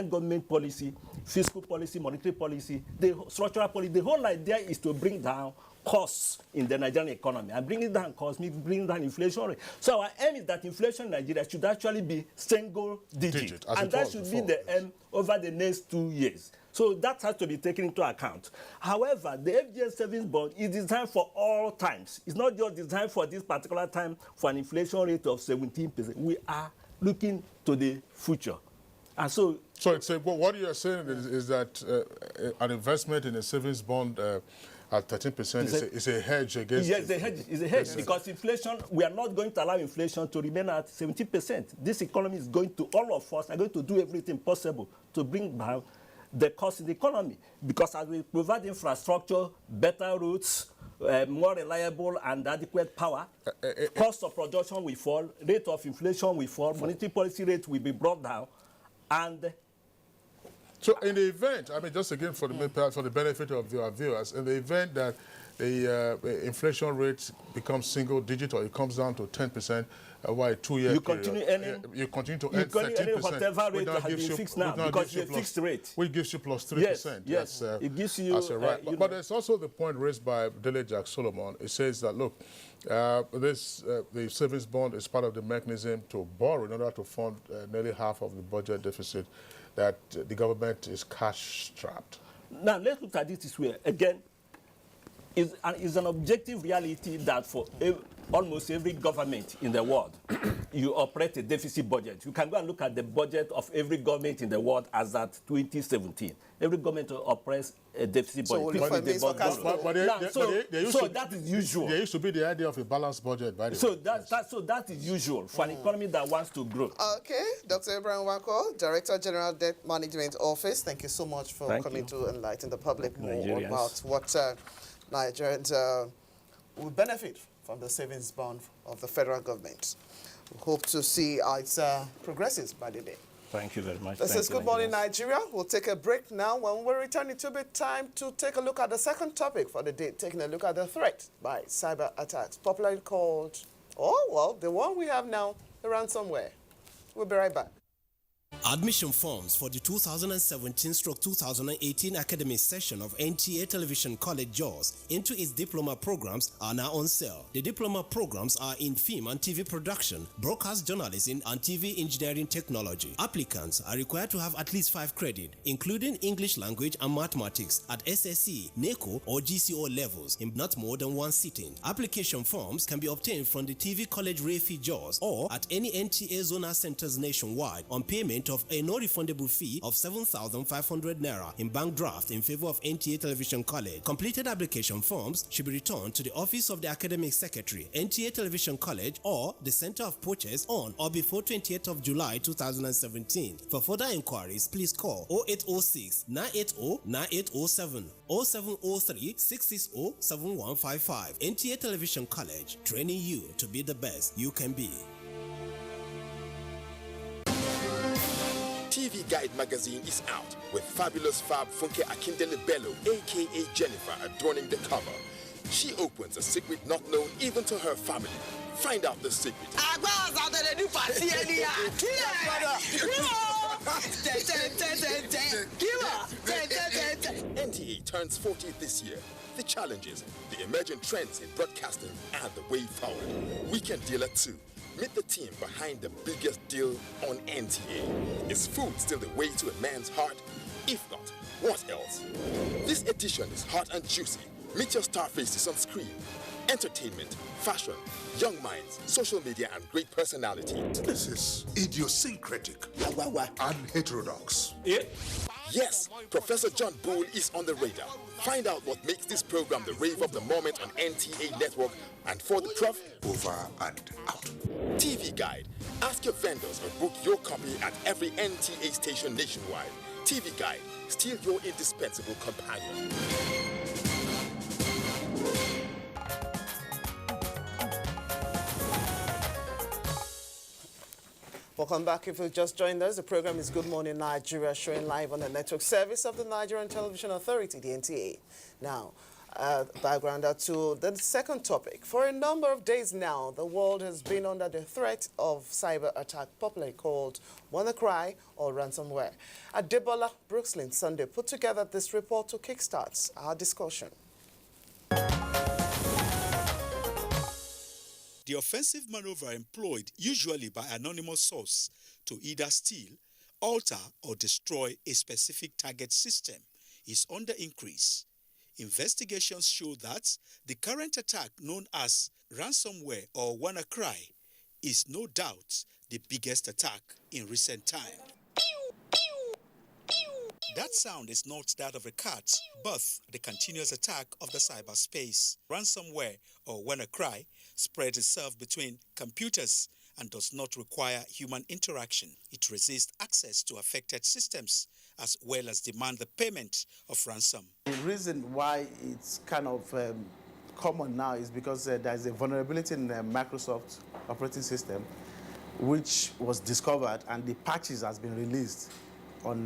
government policy, fiscal policy, monetary policy, the structural policy, the whole idea is to bring down costs in the Nigerian economy. And bringing down costs means bringing down inflation rate. So our aim is that inflation in Nigeria should actually be single digit. And that should be the aim over the next 2 years. So that has to be taken into account. However, the FGN savings bond is designed for all times. It's not just designed for this particular time for an inflation rate of 17%. We are looking to the future. And so it's what you are saying is that an investment in a savings bond at 13% is a hedge against... Yes, it's a hedge because inflation, we are not going to allow inflation to remain at 17%. This economy is going to, all of us are going to do everything possible to bring down the cost in the economy, because as we provide infrastructure, better routes, more reliable and adequate power, cost of production will fall, rate of inflation will fall, monetary policy rate will be brought down, and... So in the event, I mean, just again for the benefit of your viewers, in the event that the inflation rate becomes single digit or it comes down to 10%, over a 2-year you period, continue earning, you continue to you earn 13%. whatever rate has been fixed now, because it's a fixed rate. Which gives you plus 3%. Yes, it gives you... That's right. But there's also the point raised by Dele Jack Solomon. It says that, look, the savings bond is part of the mechanism to borrow in order to fund nearly half of the budget deficit, that the government is cash-strapped. Now, let's look at it this way. Again, it's an objective reality that for almost every government in the world, you operate a deficit budget. You can go and look at the budget of every government in the world as at 2017. Every government operates a deficit budget. So that is usual. There used to be the idea of a balanced budget, by the way. So that is usual for an economy that wants to grow. Okay, Dr. Abraham Wako, Director General Debt Management Office, thank you so much for coming to enlighten the public more about what Nigerians will benefit from the savings bond of the federal government. We hope to see how it progresses by the day. Thank you very much. This is Good Morning Nigeria. We'll take a break now. When we return, it will be time to take a look at the second topic for the day, taking a look at the threat by cyber attacks, popularly called, the one we have now, the ransomware. We'll be right back. Admission forms for the 2017-2018 academic session of NTA Television College JAWS into its diploma programs are now on sale. The diploma programs are in film and TV production, broadcast journalism, and TV engineering technology. Applicants are required to have at least 5 credits, including English language and mathematics at SSC, NECO, or GCO levels in not more than 1 sitting. Application forms can be obtained from the TV College Refi JAWS or at any NTA zonal centers nationwide on payment of a non-refundable fee of 7,500 naira in bank draft in favor of NTA Television College. Completed application forms should be returned to the office of the academic secretary, NTA Television College, or the Center of Purchase on or before 28th of July 2017. For further inquiries, please call 0806 980 9807 or 0703 660 7155. NTA Television College, training you to be the best you can be. TV Guide magazine is out with fabulous Fab Funke Akindele Bello, aka Jennifer, adorning the cover. She opens a secret not known even to her family. Find out the secret. NTA turns 40 this year. The challenges, the emerging trends in broadcasting, and the way forward. Weekend Dealer 2. Meet the team behind the biggest deal on NTA. Is food still the way to a man's heart? If not, what else? This edition is hot and juicy. Meet your star faces on screen. Entertainment, fashion, young minds, social media, and great personality. This is idiosyncratic and heterodox. Yes, Professor John Bull is on the radar. Find out what makes this program the rave of the moment on NTA Network, and for the prof, over and out. TV Guide. Ask your vendors or book your copy at every NTA station nationwide. TV Guide, still your indispensable companion. Welcome back. If you've just joined us, the program is Good Morning Nigeria, showing live on the network service of the Nigerian Television Authority, the NTA. Now, background to the second topic. For a number of days now, the world has been under the threat of cyber attack, popularly called WannaCry or ransomware. Adebola Brookslyn Sunday put together this report to kickstart our discussion. The offensive maneuver employed usually by anonymous source to either steal, alter, or destroy a specific target system is under increase. Investigations show that the current attack known as ransomware or WannaCry is no doubt the biggest attack in recent time. That sound is not that of a cat, but the continuous attack of the cyberspace. Ransomware, or WannaCry, spreads itself between computers and does not require human interaction. It resists access to affected systems as well as demand the payment of ransom. The reason why it's kind of common now is because there's a vulnerability in the Microsoft operating system which was discovered, and the patches has been released on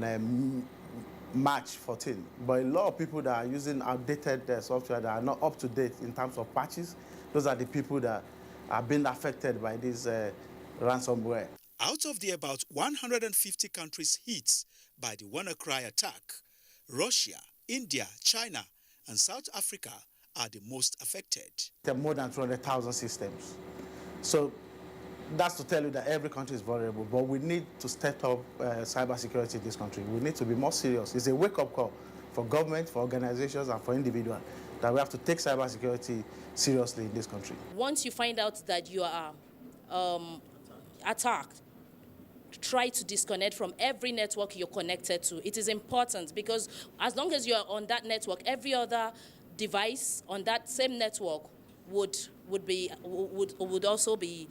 March 14. But a lot of people that are using outdated software that are not up to date in terms of patches, those are the people that are being affected by this ransomware. Out of the about 150 countries hit by the WannaCry attack, Russia, India, China, and South Africa are the most affected. There are more than 200,000 systems. So that's to tell you that every country is vulnerable, but we need to step up cybersecurity in this country. We need to be more serious. It's a wake-up call for government, for organizations, and for individuals that we have to take cybersecurity seriously in this country. Once you find out that you are attacked, try to disconnect from every network you're connected to. It is important because as long as you're on that network, every other device on that same network would also be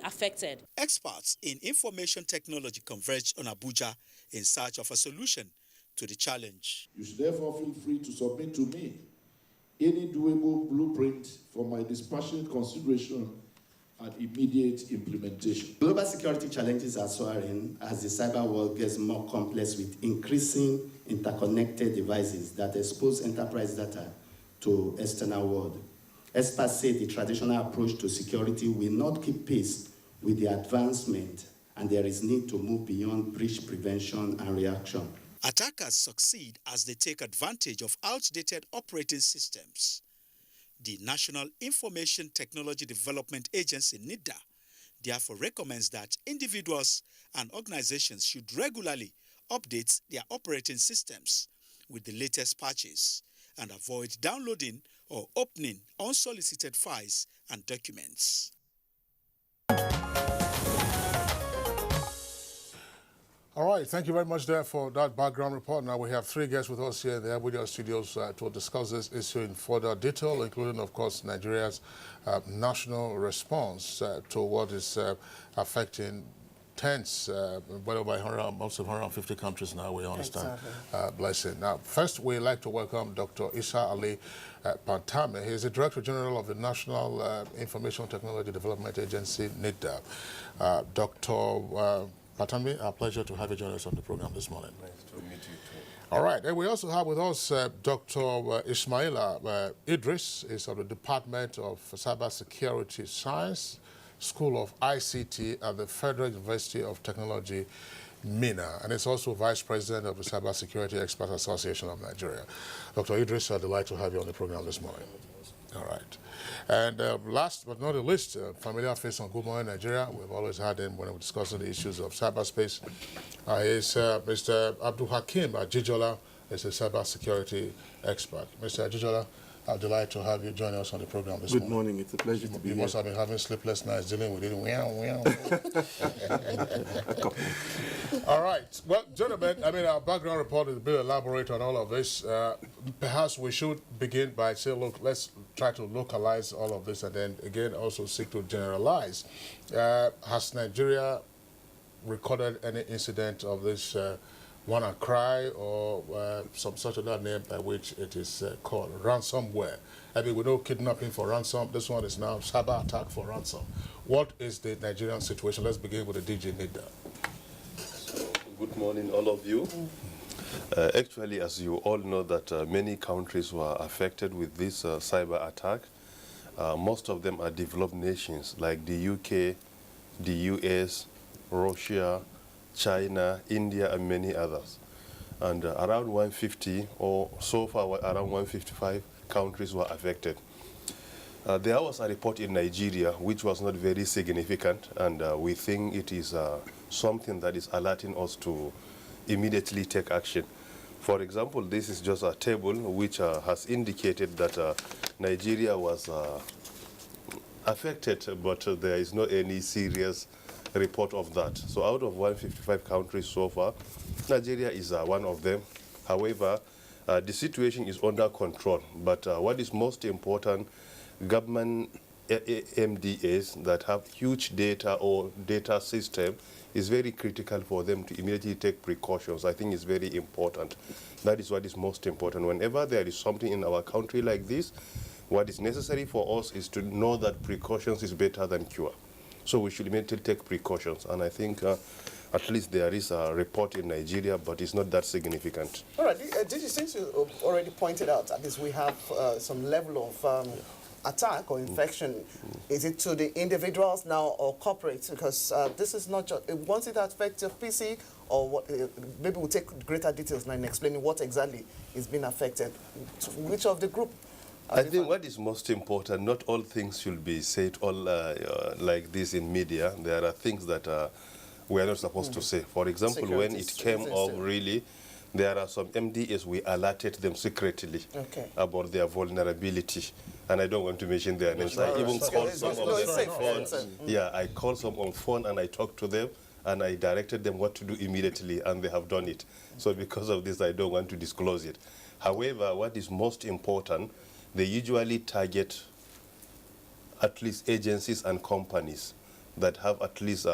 affected. Experts in information technology converged on Abuja in search of a solution to the challenge. You should therefore feel free to submit to me any doable blueprint for my dispassionate consideration and immediate implementation. Global security challenges are soaring as the cyber world gets more complex with increasing interconnected devices that expose enterprise data to external world. Experts say the traditional approach to security will not keep pace with the advancement, and there is need to move beyond breach prevention and reaction. Attackers succeed as they take advantage of outdated operating systems. The National Information Technology Development Agency, NIDA, therefore recommends that individuals and organizations should regularly update their operating systems with the latest patches and avoid downloading or opening unsolicited files and documents. All right, thank you very much there for that background report. Now we have three guests with us here in the Abuja studios to discuss this issue in further detail, including, of course, Nigeria's national response to what is affecting tens, well over most of 150 countries now, we understand. Exactly. Blessing. Now, first, we'd like to welcome Dr. Isa Ali Pantame. He is the Director General of the National Information Technology Development Agency, NIDA. Dr. Pantame, our pleasure to have you join us on the program this morning. Nice to meet you too. All right, and we also have with us Dr. Ismaila Idris, is of the Department of Cybersecurity Science, School of ICT at the Federal University of Technology, Mina, and is also Vice President of the Cybersecurity Experts Association of Nigeria. Dr. Idris, I'd like to have you on the program this morning. All right. And last but not the least, familiar face on Good Morning Nigeria. We've always had him when we're discussing the issues of cyberspace. Is Mr. Abdul Hakim Ajijola, is a cybersecurity expert. Mr. Ajijola, I'm delighted to have you join us on the program this morning. Good morning. It's a pleasure to be here. You must have been having sleepless nights dealing with it. All right. Well, gentlemen, I mean, our background report is a bit elaborate on all of this. Perhaps we should begin by saying, look, let's try to localize all of this and then, again, also seek to generalize. Has Nigeria recorded any incident of this WannaCry or some such other name by which it is called ransomware? I mean, we know kidnapping for ransom. This one is now cyber attack for ransom. What is the Nigerian situation? Let's begin with the DJ Nida. Good morning, all of you. Actually, as you all know, that many countries were affected with this cyber attack. Most of them are developed nations like the UK, the US, Russia, China, India, and many others. And around 150, or so far around 155 countries were affected. There was a report in Nigeria which was not very significant, and we think it is something that is alerting us to immediately take action. For example, this is just a table which has indicated that Nigeria was affected, but there is not any serious report of that. So out of 155 countries so far, Nigeria is one of them. However, the situation is under control. But what is most important, government MDAs that have huge data or data system is very critical for them to immediately take precautions. I think it's very important. That is what is most important. Whenever there is something in our country like this, what is necessary for us is to know that precautions is better than cure. So we should immediately take precautions. And I think At least there is a report in Nigeria, but it's not that significant. All right, since you already pointed out, at least we have some level of attack or infection. Is it to the individuals now or corporates? Because this is not just, once it affects your PC, or what, maybe we'll take greater details now in explaining what exactly is being affected. Which of the group? I think what is most important, not all things should be said all like this in media. There are things that we are not supposed to say. For example, when it came up, really, there are some MDAs, we alerted them secretly about their vulnerability. And I don't want to mention their names. I even called some on phone. Yeah, I called some on phone and I talked to them and I directed them what to do immediately, and they have done it. So because of this, I don't want to disclose it. However, what is most important, they usually target at least agencies and companies that have at least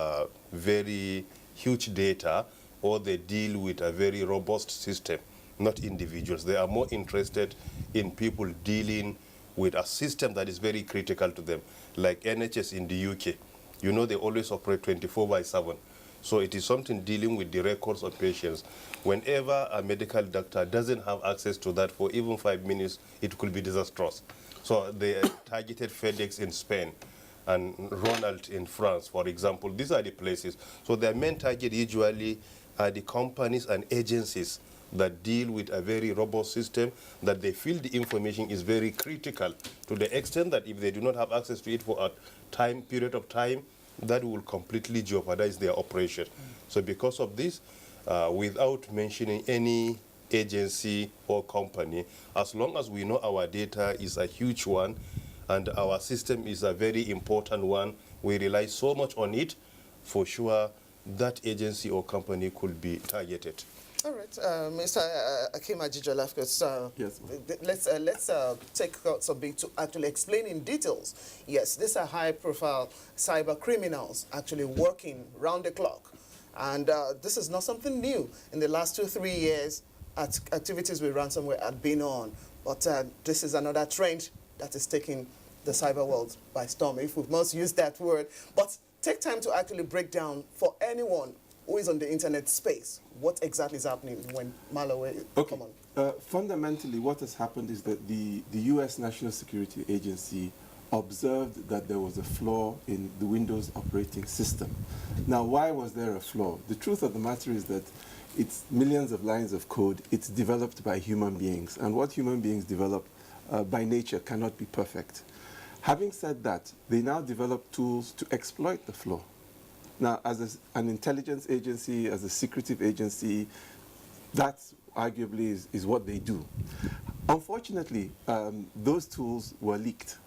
very huge data, or they deal with a very robust system, not individuals. They are more interested in people dealing with a system that is very critical to them, like NHS in the UK. You know, they always operate 24/7. So it is something dealing with the records of patients. Whenever a medical doctor doesn't have access to that for even 5 minutes, it could be disastrous. So they targeted FedEx in Spain and Ronald in France, for example. These are the places. So their main target usually are the companies and agencies that deal with a very robust system, that they feel the information is very critical, to the extent that if they do not have access to it for a period of time, that will completely jeopardize their operation. So because of this, without mentioning any agency or company, as long as we know our data is a huge one and our system is a very important one, we rely so much on it, for sure that agency or company could be targeted. All right, Mr. Akim Ajijola, because let's take some bit to actually explain in details. Yes, these are high-profile cyber criminals actually working round the clock, and this is not something new. In the last 2-3 years, activities with ransomware have been on, but this is another trend that is taking the cyber world by storm, if we must use that word. But take time to actually break down for anyone who is on the internet space what exactly is happening when malware come on. Fundamentally, what has happened is that the U.S. National Security Agency observed that there was a flaw in the Windows operating system. Now, why was there a flaw? The truth of the matter is that it's millions of lines of code. It's developed by human beings, and what human beings develop by nature cannot be perfect. Having said that, they now develop tools to exploit the flaw. Now, as an intelligence agency, as a secretive agency, that arguably is what they do. Unfortunately, those tools were leaked,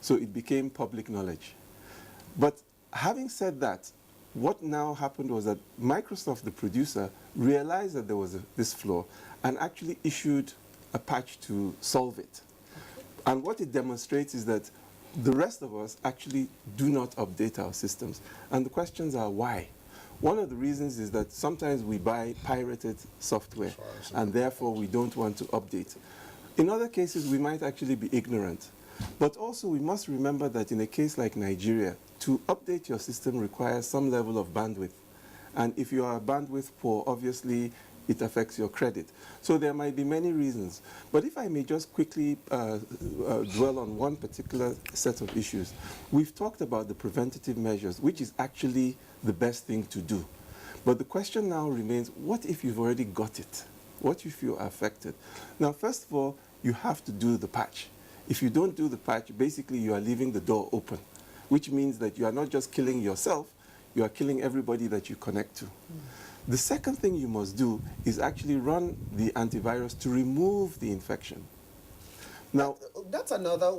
so it became public knowledge. But having said that, what now happened was that Microsoft, the producer, realized that there was this flaw and actually issued a patch to solve it. And what it demonstrates is that the rest of us actually do not update our systems. And the questions are why? One of the reasons is that sometimes we buy pirated software and therefore we don't want to update. In other cases, we might actually be ignorant. But also we must remember that in a case like Nigeria, to update your system requires some level of bandwidth. And if you are bandwidth poor, obviously it affects your credit. So there might be many reasons. But if I may just quickly dwell on one particular set of issues. We've talked about the preventative measures, which is actually the best thing to do. But the question now remains, what if you've already got it? What if you're affected? Now, first of all, you have to do the patch. If you don't do the patch, basically you are leaving the door open, which means that you are not just killing yourself, you are killing everybody that you connect to. The second thing you must do is actually run the antivirus to remove the infection. Now, that's another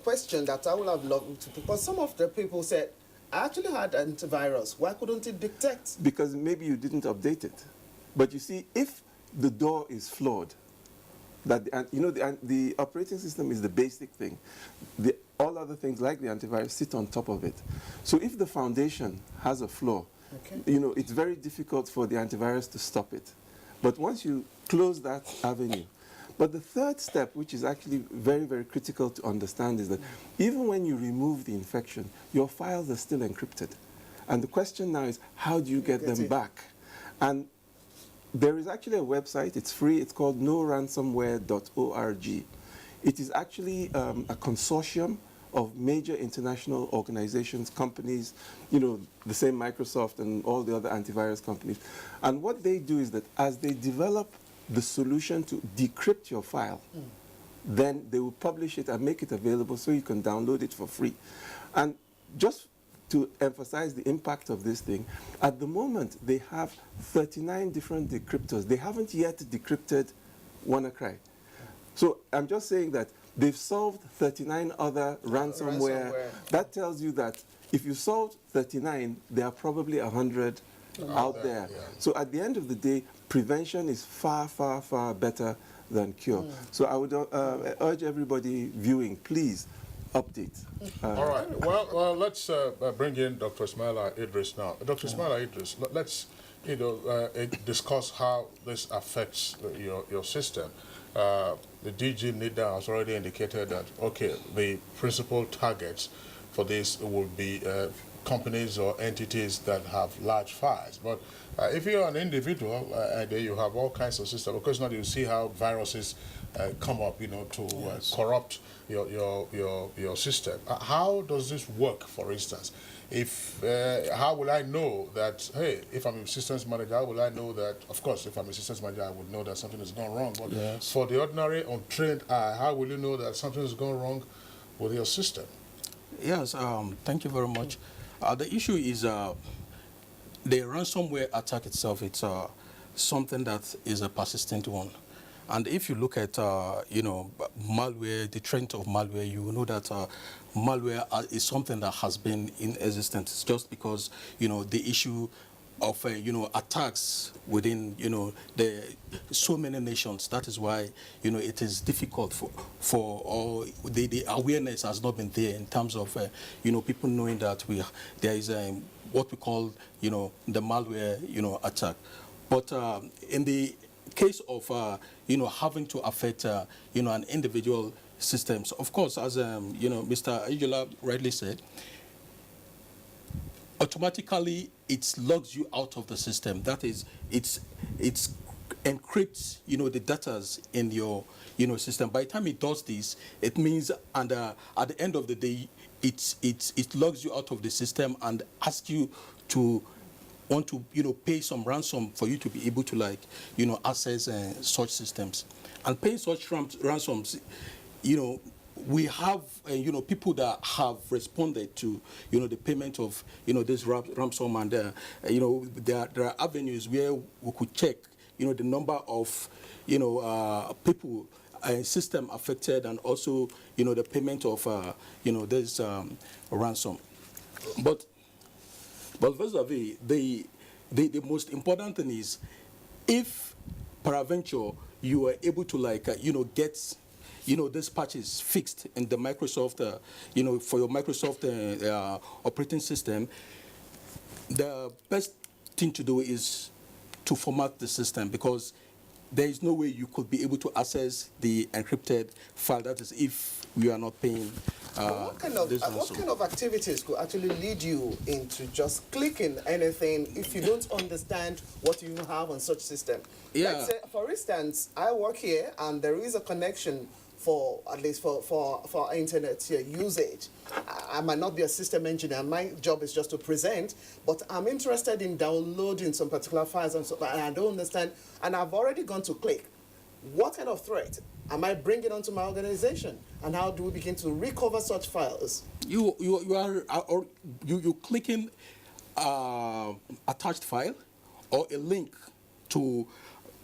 question that I would have loved to, because some of the people said, I actually had antivirus. Why couldn't it detect? Because maybe you didn't update it. But you see, if the door is flawed, that the operating system is the basic thing. All other things like the antivirus sit on top of it. So if the foundation has a flaw, it's very difficult for the antivirus to stop it. But once you close that avenue. But the third step, which is actually very, very critical to understand, is that even when you remove the infection, your files are still encrypted. And the question now is, how do you get them back? And there is actually a website, it's free, it's called noransomware.org. It is actually a consortium of major international organizations, companies, the same Microsoft and all the other antivirus companies. And what they do is that as they develop the solution to decrypt your file, then they will publish it and make it available so you can download it for free. And just to emphasize the impact of this thing, at the moment they have 39 different decryptors. They haven't yet decrypted WannaCry. So I'm just saying that they've solved 39 other ransomware. That tells you that if you solved 39, there are probably 100 out there. Yeah. So at the end of the day, prevention is far, far, far better than cure. So I would urge everybody viewing, please update. All right. Well, let's bring in Dr. Ismaila Idris now. Dr. Ismaila Idris, let's discuss how this affects your system. The DG NIDA has already indicated that, okay, the principal targets for this will be companies or entities that have large files. But if you're an individual, you have all kinds of systems. Of course, now you see how viruses come up, to corrupt your system. How does this work, for instance? How will I know that, hey, if I'm a systems manager, how will I know that, of course, if I'm a systems manager, I would know that something has gone wrong. But for the ordinary, untrained eye, how will you know that something has gone wrong with your system? Yes, thank you very much. The issue is the ransomware attack itself. It's something that is a persistent one. And if you look at, malware, the trend of malware, you will know that malware is something that has been in existence just because, the issue of, attacks within, so many nations. That is why, it is difficult for the awareness has not been there in terms of, people knowing that there is what we call, the malware, attack. But in the case of, having to affect, an individual systems, of course, as, Mr. Ayola rightly said, automatically it logs you out of the system. That is, it's encrypts, the data in your, system. By the time it does this, it means, and at the end of the day, it logs you out of the system and asks you to want to, pay some ransom for you to be able to, access such systems. And paying such ransoms, we have, people that have responded to, the payment of, this ransom, and, there are avenues where we could check, the number of, people, system affected, and also, the payment of, this ransom. But vis-a-vis, the most important thing is, if peradventure you are able to get this patches fixed in the Microsoft, for your Microsoft operating system, the best thing to do is to format the system, because there is no way you could be able to access the encrypted file. That is, if you are not paying what kind of activities could actually lead you into just clicking anything if you don't understand what you have on such system? Yeah. Let's say, for instance, I work here and there is a connection for, at least for internet usage. I might not be a system engineer. My job is just to present, but I'm interested in downloading some particular files and I don't understand, and I've already gone to click. What kind of threat am I bringing onto my organization, and how do we begin to recover such files? You clicking attached file or a link to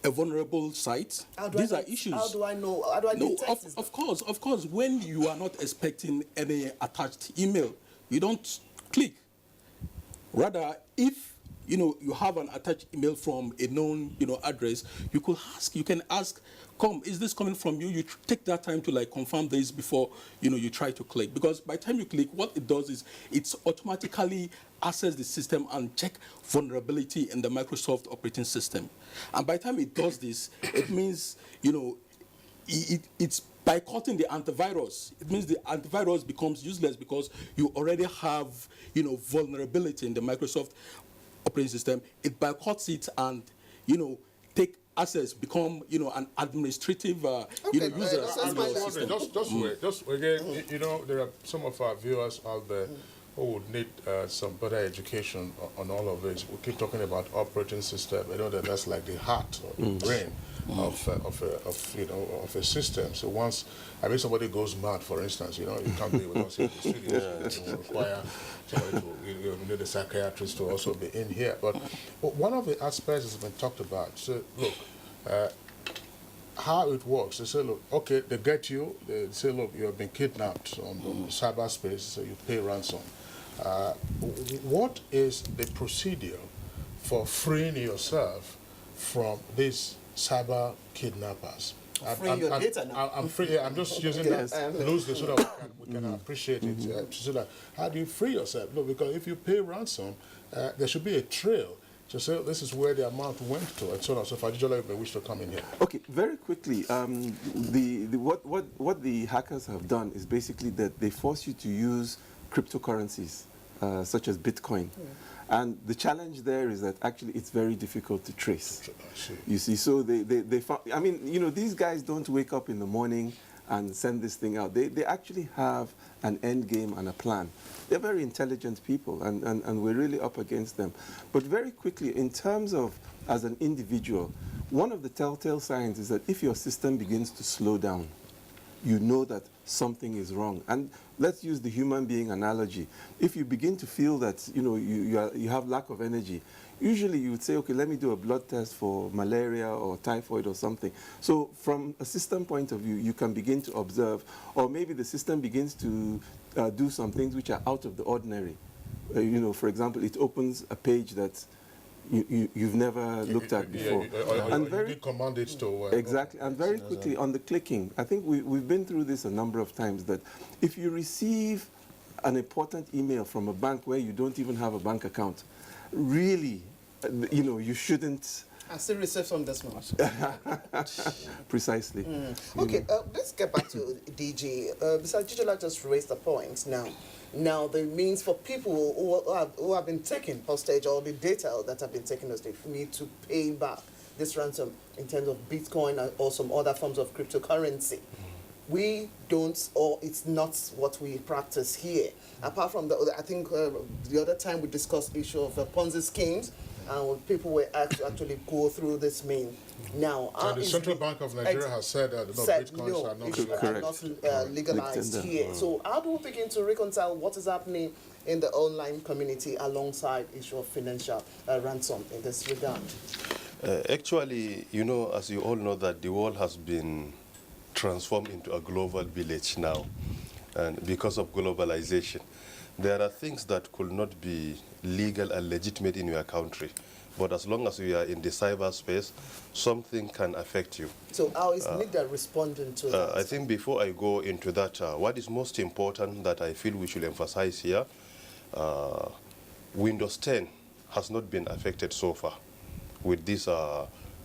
a vulnerable site. These are issues. How do I know? How do I detect this? Of course, when you are not expecting any attached email, you don't click. Rather, if you have an attached email from a known address, you can ask, is this coming from you? You take that time to confirm this before you try to click, because by the time you click, what it does is it's automatically access the system and check vulnerability in the Microsoft operating system. And by the time it does this, it means it's boycotting the antivirus. It means the antivirus becomes useless because you already have vulnerability in the Microsoft operating system, it boycotts it and, take access, become, an administrative, user in your system. Just wait. Just again, there are some of our viewers out there who would need some better education on all of this. We keep talking about operating system. I know that's like the heart or the brain of a system. So once somebody goes mad, for instance, you can't be with us in the studio. It will require somebody to, the psychiatrist to also be in here. But one of the aspects has been talked about. So look, how it works. They say, look, okay, they get you. They say, look, you have been kidnapped on cyberspace, so you pay ransom. What is the procedure for freeing yourself from these cyber kidnappers? I'm free. I'm just using that loosely so that we can appreciate it. So that, how do you free yourself? Look, because if you pay ransom, there should be a trail to say this is where the amount went to, and so on. So, Fadijola, you may wish to come in here. Okay, very quickly. What the hackers have done is basically that they force you to use cryptocurrencies, such as Bitcoin. And the challenge there is that actually it's very difficult to trace. You see, so they found, these guys don't wake up in the morning and send this thing out. They actually have an end game and a plan. They're very intelligent people, and we're really up against them. But very quickly, in terms of as an individual, one of the telltale signs is that if your system begins to slow down, you know that something is wrong. And let's use the human being analogy. If you begin to feel that you have lack of energy, usually you would say, okay, let me do a blood test for malaria or typhoid or something. So from a system point of view, you can begin to observe, or maybe the system begins to do some things which are out of the ordinary. For example, it opens a page that you've never looked at before. And very command it to exactly. And very quickly on the clicking, I think we've been through this a number of times, that if you receive an important email from a bank where you don't even have a bank account, really, you shouldn't. I still receive some this month. Precisely. Okay, let's get back to DG. Besides, Jijola just raised a point now. Now, the means for people who have been taken hostage, or the data that have been taken hostage, need to pay back this ransom in terms of Bitcoin or some other forms of cryptocurrency. We don't, or it's not what we practice here. Apart from I think the other time we discussed the issue of Ponzi schemes, and people were actually go through this mean. Now, the Central Bank of Nigeria has said that Bitcoins are not legalized here. So how do we begin to reconcile what is happening in the online community alongside issue of financial ransom in this regard? Actually, as you all know, that the world has been transformed into a global village now, and because of globalization, there are things that could not be legal and legitimate in your country. But as long as you are in the cyberspace, something can affect you. So how is NIGDA responding to that? I think before I go into that, what is most important that I feel we should emphasize here, Windows 10 has not been affected so far with this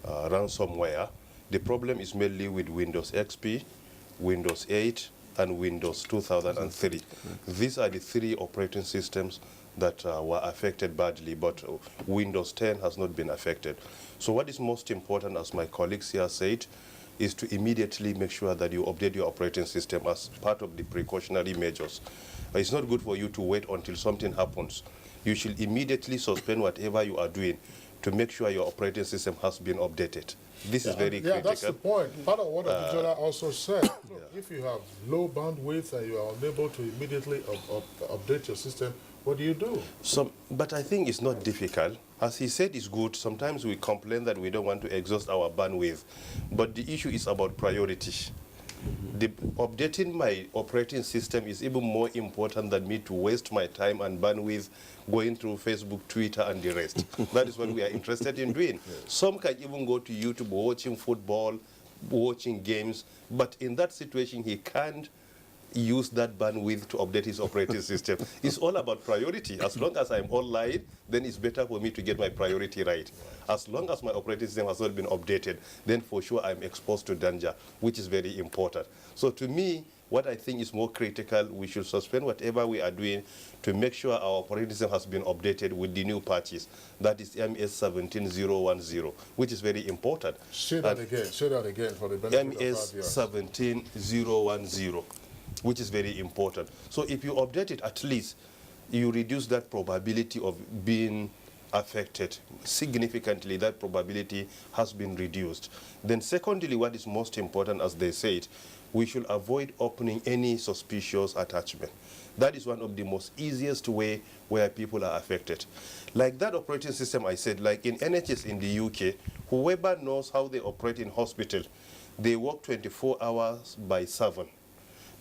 ransomware. The problem is mainly with Windows XP, Windows 8, and Windows 2003. These are the three operating systems that were affected badly, but Windows 10 has not been affected. So what is most important, as my colleagues here said, is to immediately make sure that you update your operating system as part of the precautionary measures. It's not good for you to wait until something happens. You should immediately suspend whatever you are doing to make sure your operating system has been updated. This is very critical. Yeah, that's the point. Part of what Abuja also said, look, if you have low bandwidth and you are unable to immediately update your system, what do you do? But I think it's not difficult. As he said, it's good. Sometimes we complain that we don't want to exhaust our bandwidth. But the issue is about priority. Updating my operating system is even more important than me to waste my time and bandwidth going through Facebook, Twitter, and the rest. That is what we are interested in doing. Some can even go to YouTube watching football, watching games. But in that situation, he can't use that bandwidth to update his operating system. It's all about priority. As long as I'm online, then it's better for me to get my priority right. As long as my operating system has not been updated, then for sure I'm exposed to danger, which is very important. So to me, what I think is more critical, we should suspend whatever we are doing to make sure our operating system has been updated with the new patches. That is MS 17010, which is very important. Say that again for the benefit MS of our viewers. 17010, which is very important. So if you update it, at least you reduce that probability of being affected significantly. That probability has been reduced. Then secondly, what is most important, as they said, we should avoid opening any suspicious attachment. That is one of the most easiest way where people are affected. Like that operating system I said, like in NHS in the UK, whoever knows how they operate in hospital, they work 24 hours by 7.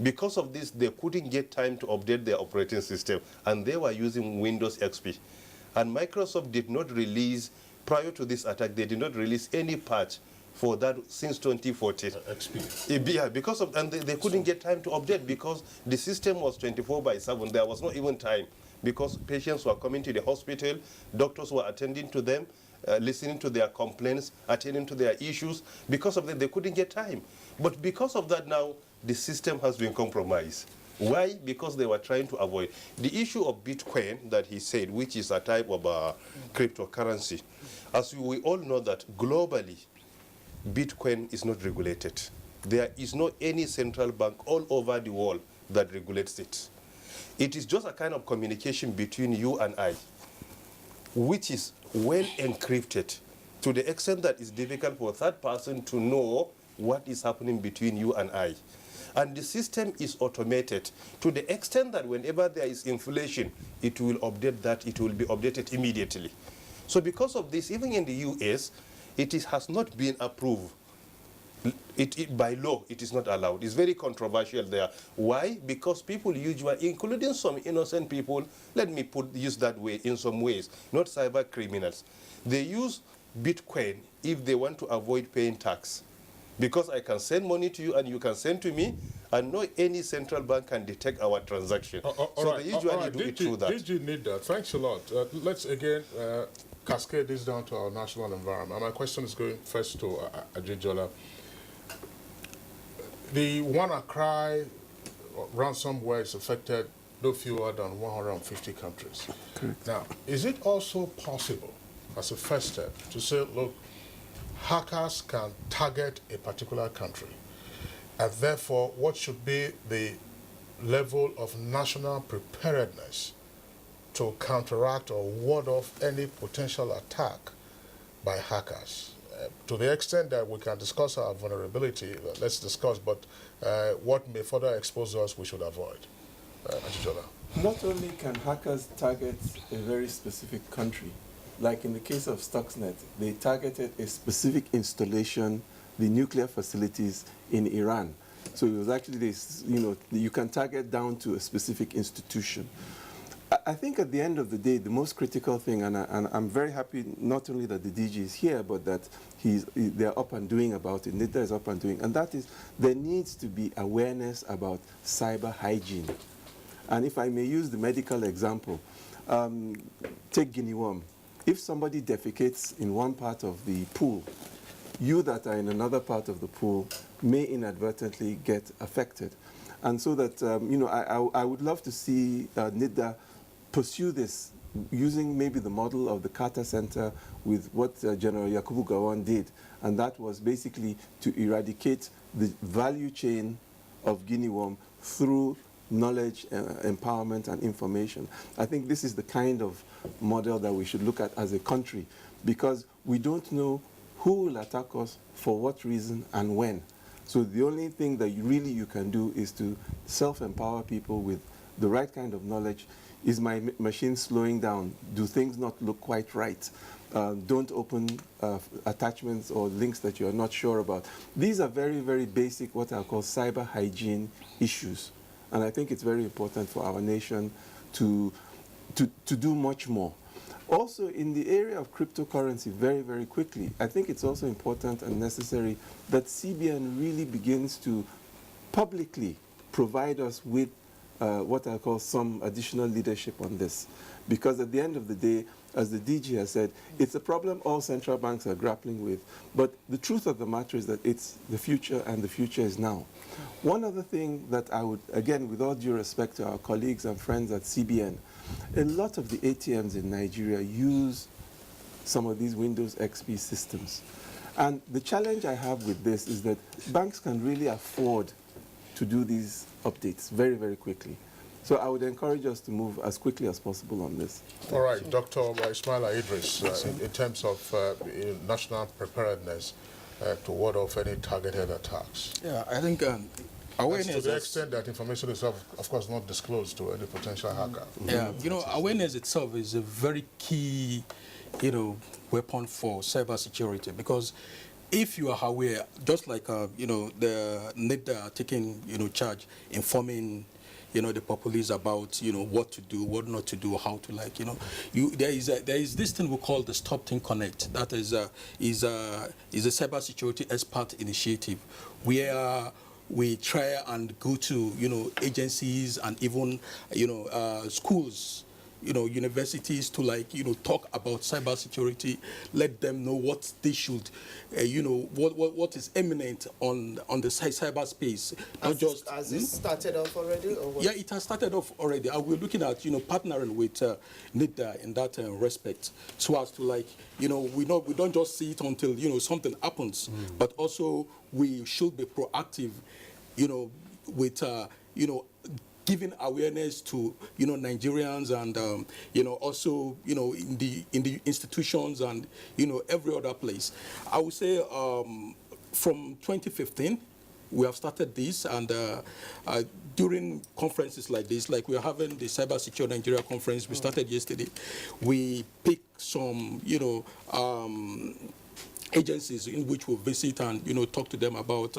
Because of this, they couldn't get time to update their operating system, and they were using Windows XP. And Microsoft did not release, prior to this attack, they did not release any patch for that since 2014. XP. Yeah, because of, and they couldn't get time to update because the system was 24 by 7. There was not even time because patients were coming to the hospital, doctors were attending to them, listening to their complaints, attending to their issues. Because of that, they couldn't get time. But because of that now, the system has been compromised. Why? Because they were trying to avoid the issue of Bitcoin that he said, which is a type of cryptocurrency. As we all know that globally, Bitcoin is not regulated. There is not any central bank all over the world that regulates it. It is just a kind of communication between you and I, which is well encrypted to the extent that it's difficult for a third person to know what is happening between you and I. And the system is automated to the extent that whenever there is inflation, it will update that, it will be updated immediately. So because of this, even in the US, has not been approved. By law, it is not allowed. It's very controversial there. Why? Because people usually, including some innocent people, let me use that way in some ways, not cyber criminals. They use Bitcoin if they want to avoid paying tax. Because I can send money to you and you can send to me, and no any central bank can detect our transaction. So they usually do it through that. Did you need that? Thanks a lot. Let's again cascade this down to our national environment. My question is going first to Ajijola. The WannaCry ransomware is affected no fewer than 150 countries. Correct. Now, is it also possible, as a first step, to say, look, hackers can target a particular country, and therefore what should be the level of national preparedness to counteract or ward off any potential attack by hackers? To the extent that we can discuss our vulnerability, let's discuss, but what may further expose us we should avoid. Ajijola. Not only can hackers target a very specific country, like in the case of Stuxnet, they targeted a specific installation, the nuclear facilities in Iran. So it was actually this, you can target down to a specific institution. I think at the end of the day, the most critical thing, and I'm very happy not only that the DG is here, but that they're up and doing about it, NIDA is up and doing, and that is there needs to be awareness about cyber hygiene. And if I may use the medical example, take guinea worm. If somebody defecates in one part of the pool, you that are in another part of the pool may inadvertently get affected. And so that, I would love to see NIDA pursue this using maybe the model of the Carter Center with what General Yakubu Gowon did. And that was basically to eradicate the value chain of guinea worm through knowledge, empowerment, and information. I think this is the kind of model that we should look at as a country, because we don't know who will attack us, for what reason, and when. So the only thing that you can do is to self-empower people with the right kind of knowledge. Is my machine slowing down? Do things not look quite right? Don't open attachments or links that you are not sure about. These are very, very basic, what I call cyber hygiene issues. And I think it's very important for our nation to do much more. Also, in the area of cryptocurrency, very, very quickly, I think it's also important and necessary that CBN really begins to publicly provide us with what I call some additional leadership on this. Because at the end of the day, as the DG has said, it's a problem all central banks are grappling with. But the truth of the matter is that it's the future, and the future is now. One other thing that I would, again, with all due respect to our colleagues and friends at CBN, a lot of the ATMs in Nigeria use some of these Windows XP systems. And the challenge I have with this is that banks can really afford to do these updates very, very quickly. So I would encourage us to move as quickly as possible on this. All right, Dr. Ismaila Idris, in terms of national preparedness to ward off any targeted attacks. Yeah, I think awareness... To the extent that information is, of course, not disclosed to any potential hacker. Yeah, you know, awareness itself is a very key, you know, weapon for cybersecurity, because if you are aware, just like, you know, the NIDA taking, you know, charge, informing, you know, the populace about, you know, what to do, what not to do, how to, like, you know, there is this thing we call the Stop Think Connect. That is a cybersecurity expert initiative where we try and go to, you know, agencies and even, you know, schools, you know, universities to, like, you know, talk about cybersecurity, let them know what they should, you know, what is imminent on the cyberspace. Has it started off already? Or what? Yeah, it has started off already. We're looking at, you know, partnering with NIDA in that respect, so as to, like, you know, we don't just see it until, you know, something happens, but also we should be proactive, you know, with, you know, giving awareness to, you know, Nigerians and, you know, also, you know, in the institutions and, you know, every other place. I would say from 2015, we have started this, and during conferences like this, like we are having the Cybersecurity Nigeria conference, we started yesterday, we picked some, you know, agencies in which we visit and, you know, talk to them about,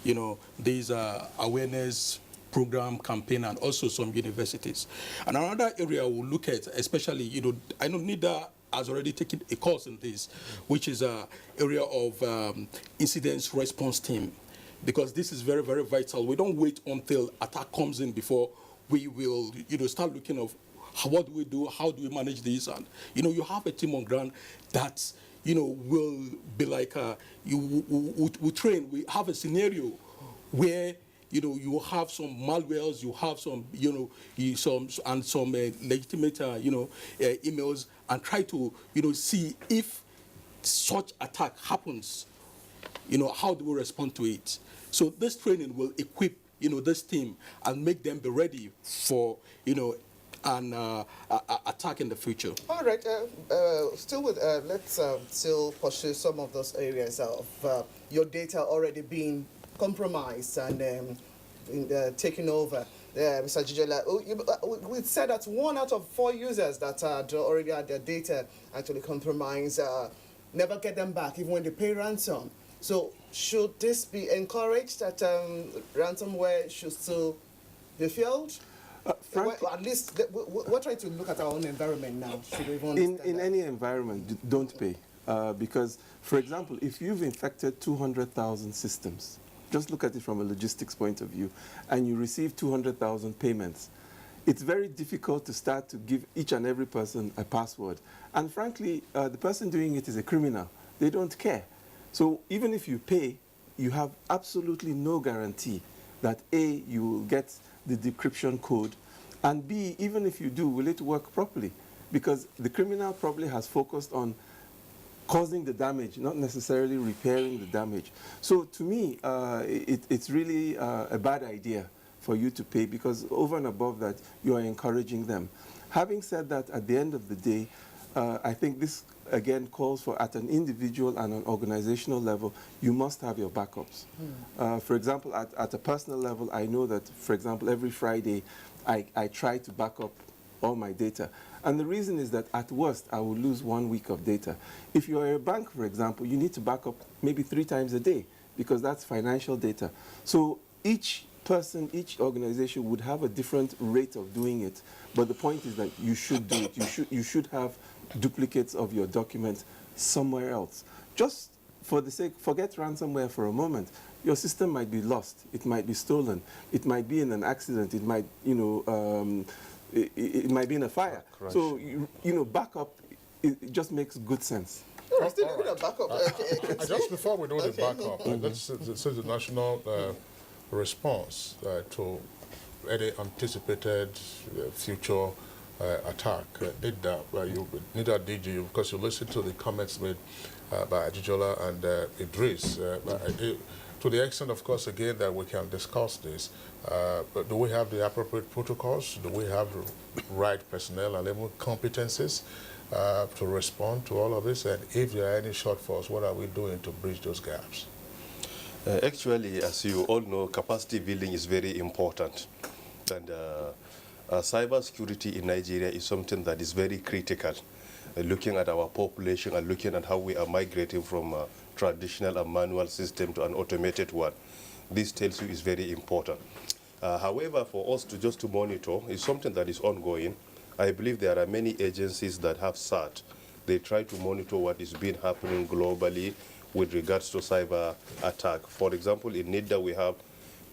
you know, these awareness program campaign, and also some universities. And another area we'll look at, especially, you know, I know NIDA has already taken a course in this, which is an area of incident response team, because this is very, very vital. We don't wait until attack comes in before we will, you know, start looking of what do we do, how do we manage this, and, you know, you have a team on ground that, you know, will be like, we train, we have a scenario where, you know, you have some malwares, you have some, you know, some legitimate, you know, emails, and try to, you know, see if such attack happens, you know, how do we respond to it? So this training will equip, you know, this team and make them be ready for, you know, an attack in the future. All right, still with, let's still pursue some of those areas of your data already being compromised and taking over. Mr. Jijola, we said that 1 out of 4 users that already had their data actually compromised never get them back, even when they pay ransom. So should this be encouraged, that ransomware should still be fueled? At least we're trying to look at our own environment now. Should we even in any environment, don't pay. Because, for example, if you've infected 200,000 systems, just look at it from a logistics point of view, and you receive 200,000 payments, it's very difficult to start to give each and every person a password. And frankly, the person doing it is a criminal. They don't care. So even if you pay, you have absolutely no guarantee that A, you will get the decryption code, and B, even if you do, will it work properly? Because the criminal probably has focused on causing the damage, not necessarily repairing the damage. So to me, it's really a bad idea for you to pay, because over and above that, you are encouraging them. Having said that, at the end of the day, I think this again calls for, at an individual and an organizational level, you must have your backups. For example, at a personal level, I know that, for example, every Friday, I try to back up all my data. And the reason is that at worst, I will lose 1 week of data. If you are a bank, for example, you need to back up maybe 3 times a day, because that's financial data. So each person, each organization would have a different rate of doing it. But the point is that you should do it. You should have duplicates of your documents somewhere else. Just for the sake, forget ransomware for a moment. Your system might be lost. It might be stolen. It might be in an accident. It might, it might be in a fire. Crash. So, backup, it just makes good sense. No, we're still doing a backup. Just before we do the backup, let's see the national response to any anticipated future attack. NIDA DG, because you listened to the comments made by Ajijola and Idris. To the extent, of course, again, that we can discuss this, but do we have the appropriate protocols? Do we have the right personnel and level competencies to respond to all of this? And if there are any shortfalls, what are we doing to bridge those gaps? Actually, as you all know, capacity building is very important. And cybersecurity in Nigeria is something that is very critical. Looking at our population and looking at how we are migrating from a traditional and manual system to an automated one, this tells you is very important. However, for us to monitor is something that is ongoing. I believe there are many agencies that have sat. They try to monitor what is being happening globally with regards to cyber attack. For example, in NIDA we have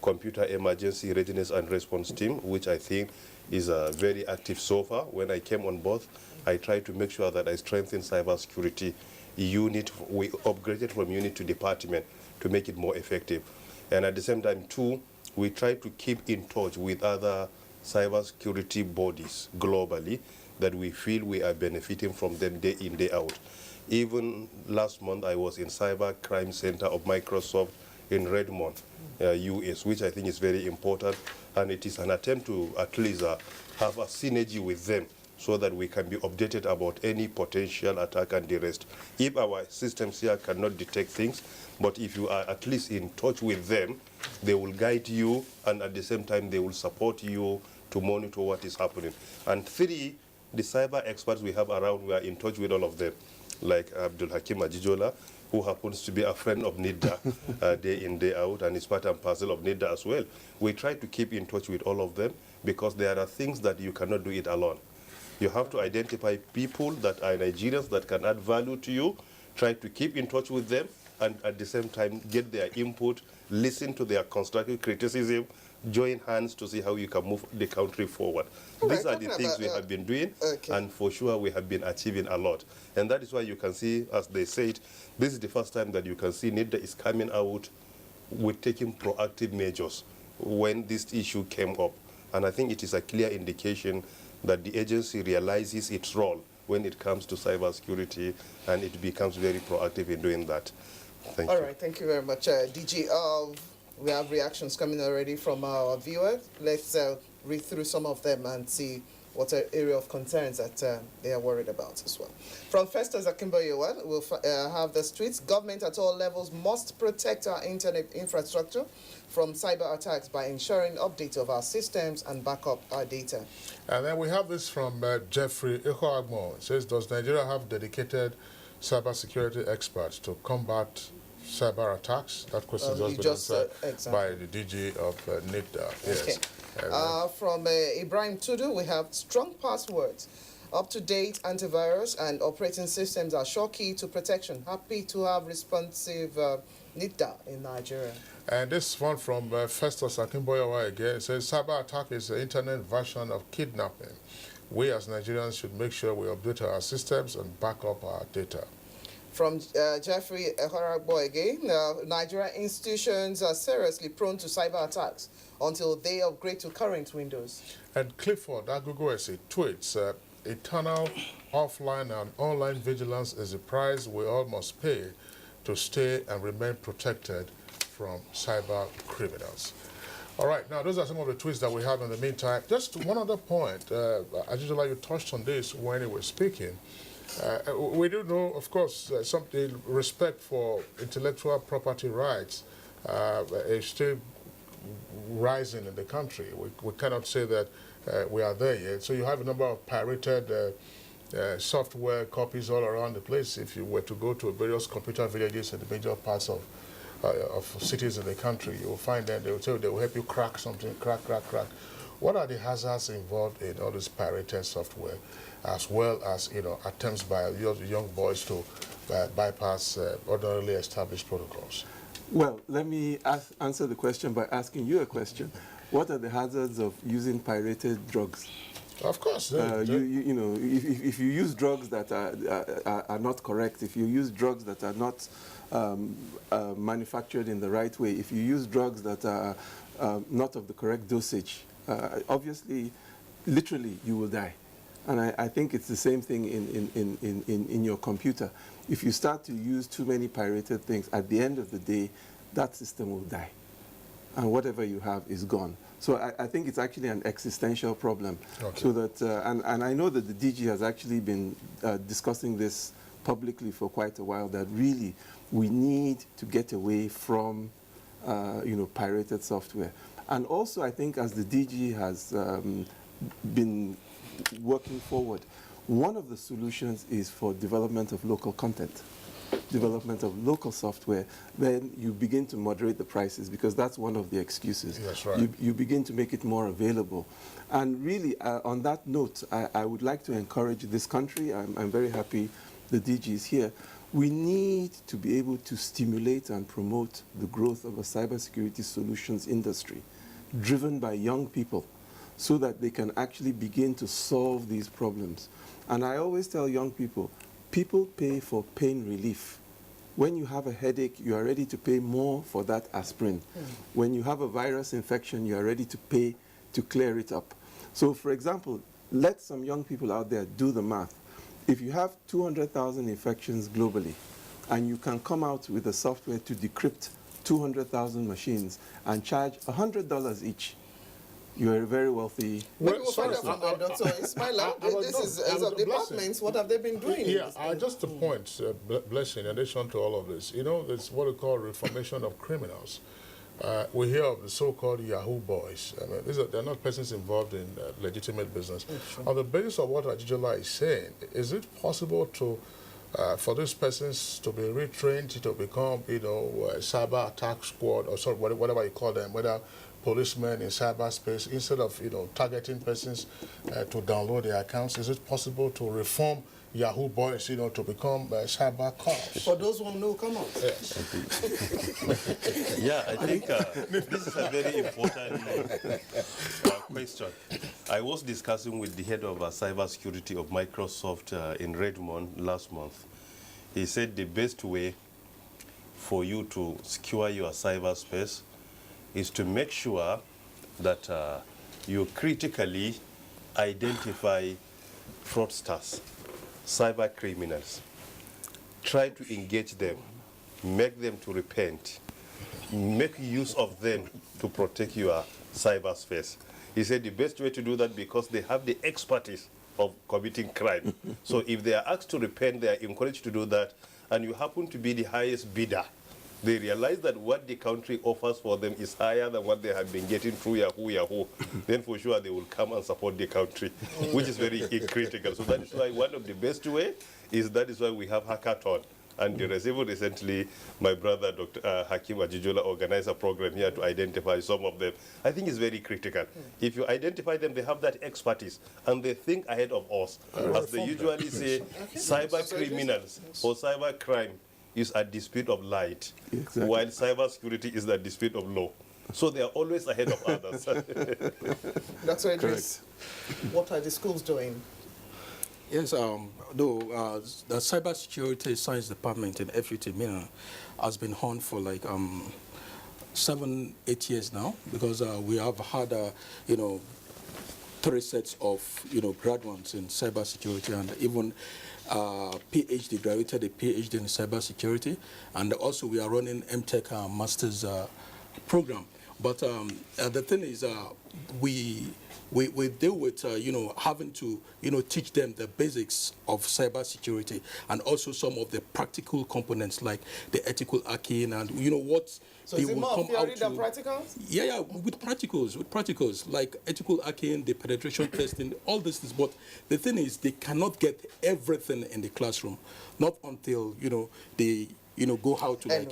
Computer Emergency Readiness and Response Team, which I think is very active so far. When I came on board, I tried to make sure that I strengthen cybersecurity unit. We upgraded from unit to department to make it more effective. And at the same time, too, we try to keep in touch with other cybersecurity bodies globally that we feel we are benefiting from them day in, day out. Even last month, I was in Cyber Crime Center of Microsoft in Redmond, US, which I think is very important. And it is an attempt to at least have a synergy with them so that we can be updated about any potential attack and the rest. If our systems here cannot detect things, but if you are at least in touch with them, they will guide you, and at the same time they will support you to monitor what is happening. And three, the cyber experts we have around, we are in touch with all of them, like Abdul Hakim Ajijola, who happens to be a friend of NIDA day in, day out, and is part and parcel of NIDA as well. We try to keep in touch with all of them because there are things that you cannot do it alone. You have to identify people that are Nigerians that can add value to you, try to keep in touch with them, and at the same time get their input, listen to their constructive criticism, join hands to see how you can move the country forward. These are the things we have been doing, and for sure we have been achieving a lot. And that is why you can see, as they said, this is the first time that you can see NIDA is coming out with taking proactive measures when this issue came up. And I think it is a clear indication that the agency realizes its role when it comes to cybersecurity, and it becomes very proactive in doing that. Thank you. All right, thank you very much, DG. We have reactions coming already from our viewers. Let's read through some of them and see what area of concerns that they are worried about as well. From Festus Akimboyewan, we'll have this tweet: government at all levels must protect our internet infrastructure from cyber attacks by ensuring update of our systems and back up our data. And then we have this from Jeffrey Echoagmo. It says, does Nigeria have dedicated cybersecurity experts to combat cyber attacks? That question has been answered by the DG of NIDA. Yes. Okay. From Ibrahim Tudu, we have strong passwords, up-to-date antivirus, and operating systems are sure key to protection. Happy to have responsive NIDA in Nigeria. And this one from Festus Akimboyewa again. It says, cyber attack is the internet version of kidnapping. We as Nigerians should make sure we update our systems and back up our data. From Jeffrey Ehoragbo again, Nigerian institutions are seriously prone to cyber attacks until they upgrade to current Windows. And Clifford Agugwesi tweets, eternal offline and online vigilance is the price we all must pay to stay and remain protected from cyber criminals. All right, now those are some of the tweets that we have in the meantime. Just one other point, Ajijola, you touched on this when you were speaking. We do know, of course, something respect for intellectual property rights is still rising in the country. We cannot say that we are there yet. So you have a number of pirated software copies all around the place. If you were to go to various computer villages in the major parts of cities in the country, you will find them. They will tell you they will help you crack something, crack. What are the hazards involved in all this pirated software, as well as attempts by young boys to bypass ordinarily established protocols? Well, let me answer the question by asking you a question. What are the hazards of using pirated drugs? Of course. You know, if you use drugs that are not correct, if you use drugs that are not manufactured in the right way, if you use drugs that are not of the correct dosage, obviously, literally, you will die. And I think it's the same thing in your computer. If you start to use too many pirated things, at the end of the day, that system will die. And whatever you have is gone. So I think it's actually an existential problem. Okay. So that, and I know that the DG has actually been discussing this publicly for quite a while, that really we need to get away from pirated software. And also, I think as the DG has been working forward, one of the solutions is for development of local content, development of local software. Then you begin to moderate the prices, because that's one of the excuses. That's right. You begin to make it more available. And really, on that note, I would like to encourage this country. I'm very happy the DG is here. We need to be able to stimulate and promote the growth of a cybersecurity solutions industry driven by young people, so that they can actually begin to solve these problems. And I always tell young people, people pay for pain relief. When you have a headache, you are ready to pay more for that aspirin. When you have a virus infection, you are ready to pay to clear it up. So for example, let some young people out there do the math. If you have 200,000 infections globally, and you can come out with a software to decrypt 200,000 machines and charge $100 each, you are a very wealthy. Well, sorry, Dr. Ismaila, this is as of departments. What have they been doing? Yeah, just a point, Blessing, in addition to all of this. You know, it's what we call reformation of criminals. We hear of the so-called Yahoo boys. I mean, they're not persons involved in legitimate business. On the basis of what Ajijola is saying, is it possible to, for these persons to be retrained to become, a cyber attack squad, or sorry, whatever you call them, whether policemen in cyberspace, instead of targeting persons to download their accounts? Is it possible to reform Yahoo boys, to become cyber cops? For those who know, come on. Yes. Yeah, I think this is a very important question. I was discussing with the head of cybersecurity of Microsoft in Redmond last month. He said the best way for you to secure your cyberspace is to make sure that you critically identify fraudsters, cyber criminals. Try to engage them, make them to repent, make use of them to protect your cyberspace. He said the best way to do that, because they have the expertise of committing crime. So if they are asked to repent, they are encouraged to do that, and you happen to be the highest bidder, they realize that what the country offers for them is higher than what they have been getting through Yahoo, then for sure they will come and support the country, which is very critical. So that is why one of the best way is, that is why we have hackathon. And recently, my brother, Dr. Hakim Ajijola, organized a program here to identify some of them. I think it's very critical. If you identify them, they have that expertise, and they think ahead of us. As they usually say, cyber criminals or cyber crime is at the speed of light, while cybersecurity is at the speed of law. So they are always ahead of others. Dr. Idris, what are the schools doing? Yes, the Cybersecurity Science Department in FUT has been on for like 7-8 years now, because we have had, 3 sets of, graduates in cybersecurity, and even PhD, graduated a PhD in cybersecurity, and also we are running MTech master's program. But the thing is, we deal with, having to, teach them the basics of cybersecurity, and also some of the practical components like the ethical hacking and, what so they is it will more come theory out than to. practicals? Yeah, with practicals, like ethical hacking, the penetration testing, all this is. But the thing is, they cannot get everything in the classroom, not until, they go out to like,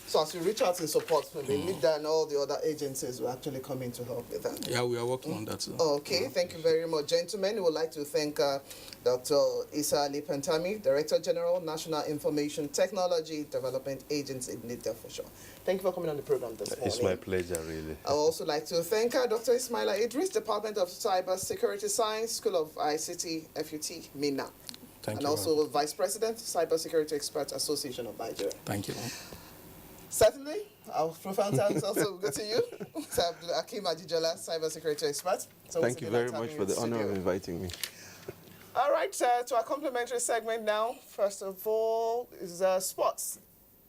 So as you reach out in support, maybe NIDA and all the other agencies will actually come in to help with that. Yeah, we are working on that. Okay, thank you very much, gentlemen. We would like to thank Dr. Isa Ali Pentami, Director General, National Information Technology Development Agency, NIDA for sure. Thank you for coming on the program this morning. It's my pleasure, really. I would also like to thank Dr. Ismaila Idris, Department of Cybersecurity Science, School of ICT, FUT, MENA. Thank and also Vice President, Cybersecurity Experts Association of Nigeria. Thank you. Certainly, our profound thanks also go to you, Akim Ajijola, Cybersecurity Expert. Thank you very much for the honor of inviting me. All right, to our complimentary segment now. First of all is sports.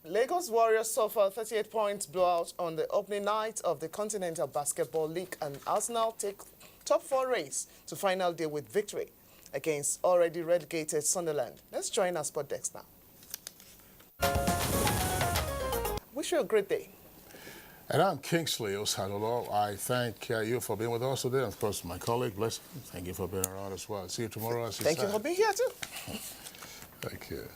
Lagos Warriors suffer 38 points blowout on the opening night of the Continental Basketball League, and Arsenal take top 4 race to final day with victory against already relegated Sunderland. Let's join our sport desk now. Wish you a great day. And I'm Kingsley Osalolo. I thank you for being with us today. And of course, my colleague, bless you. Thank you for being around as well. See you tomorrow. Thank you for being here too. Thank you.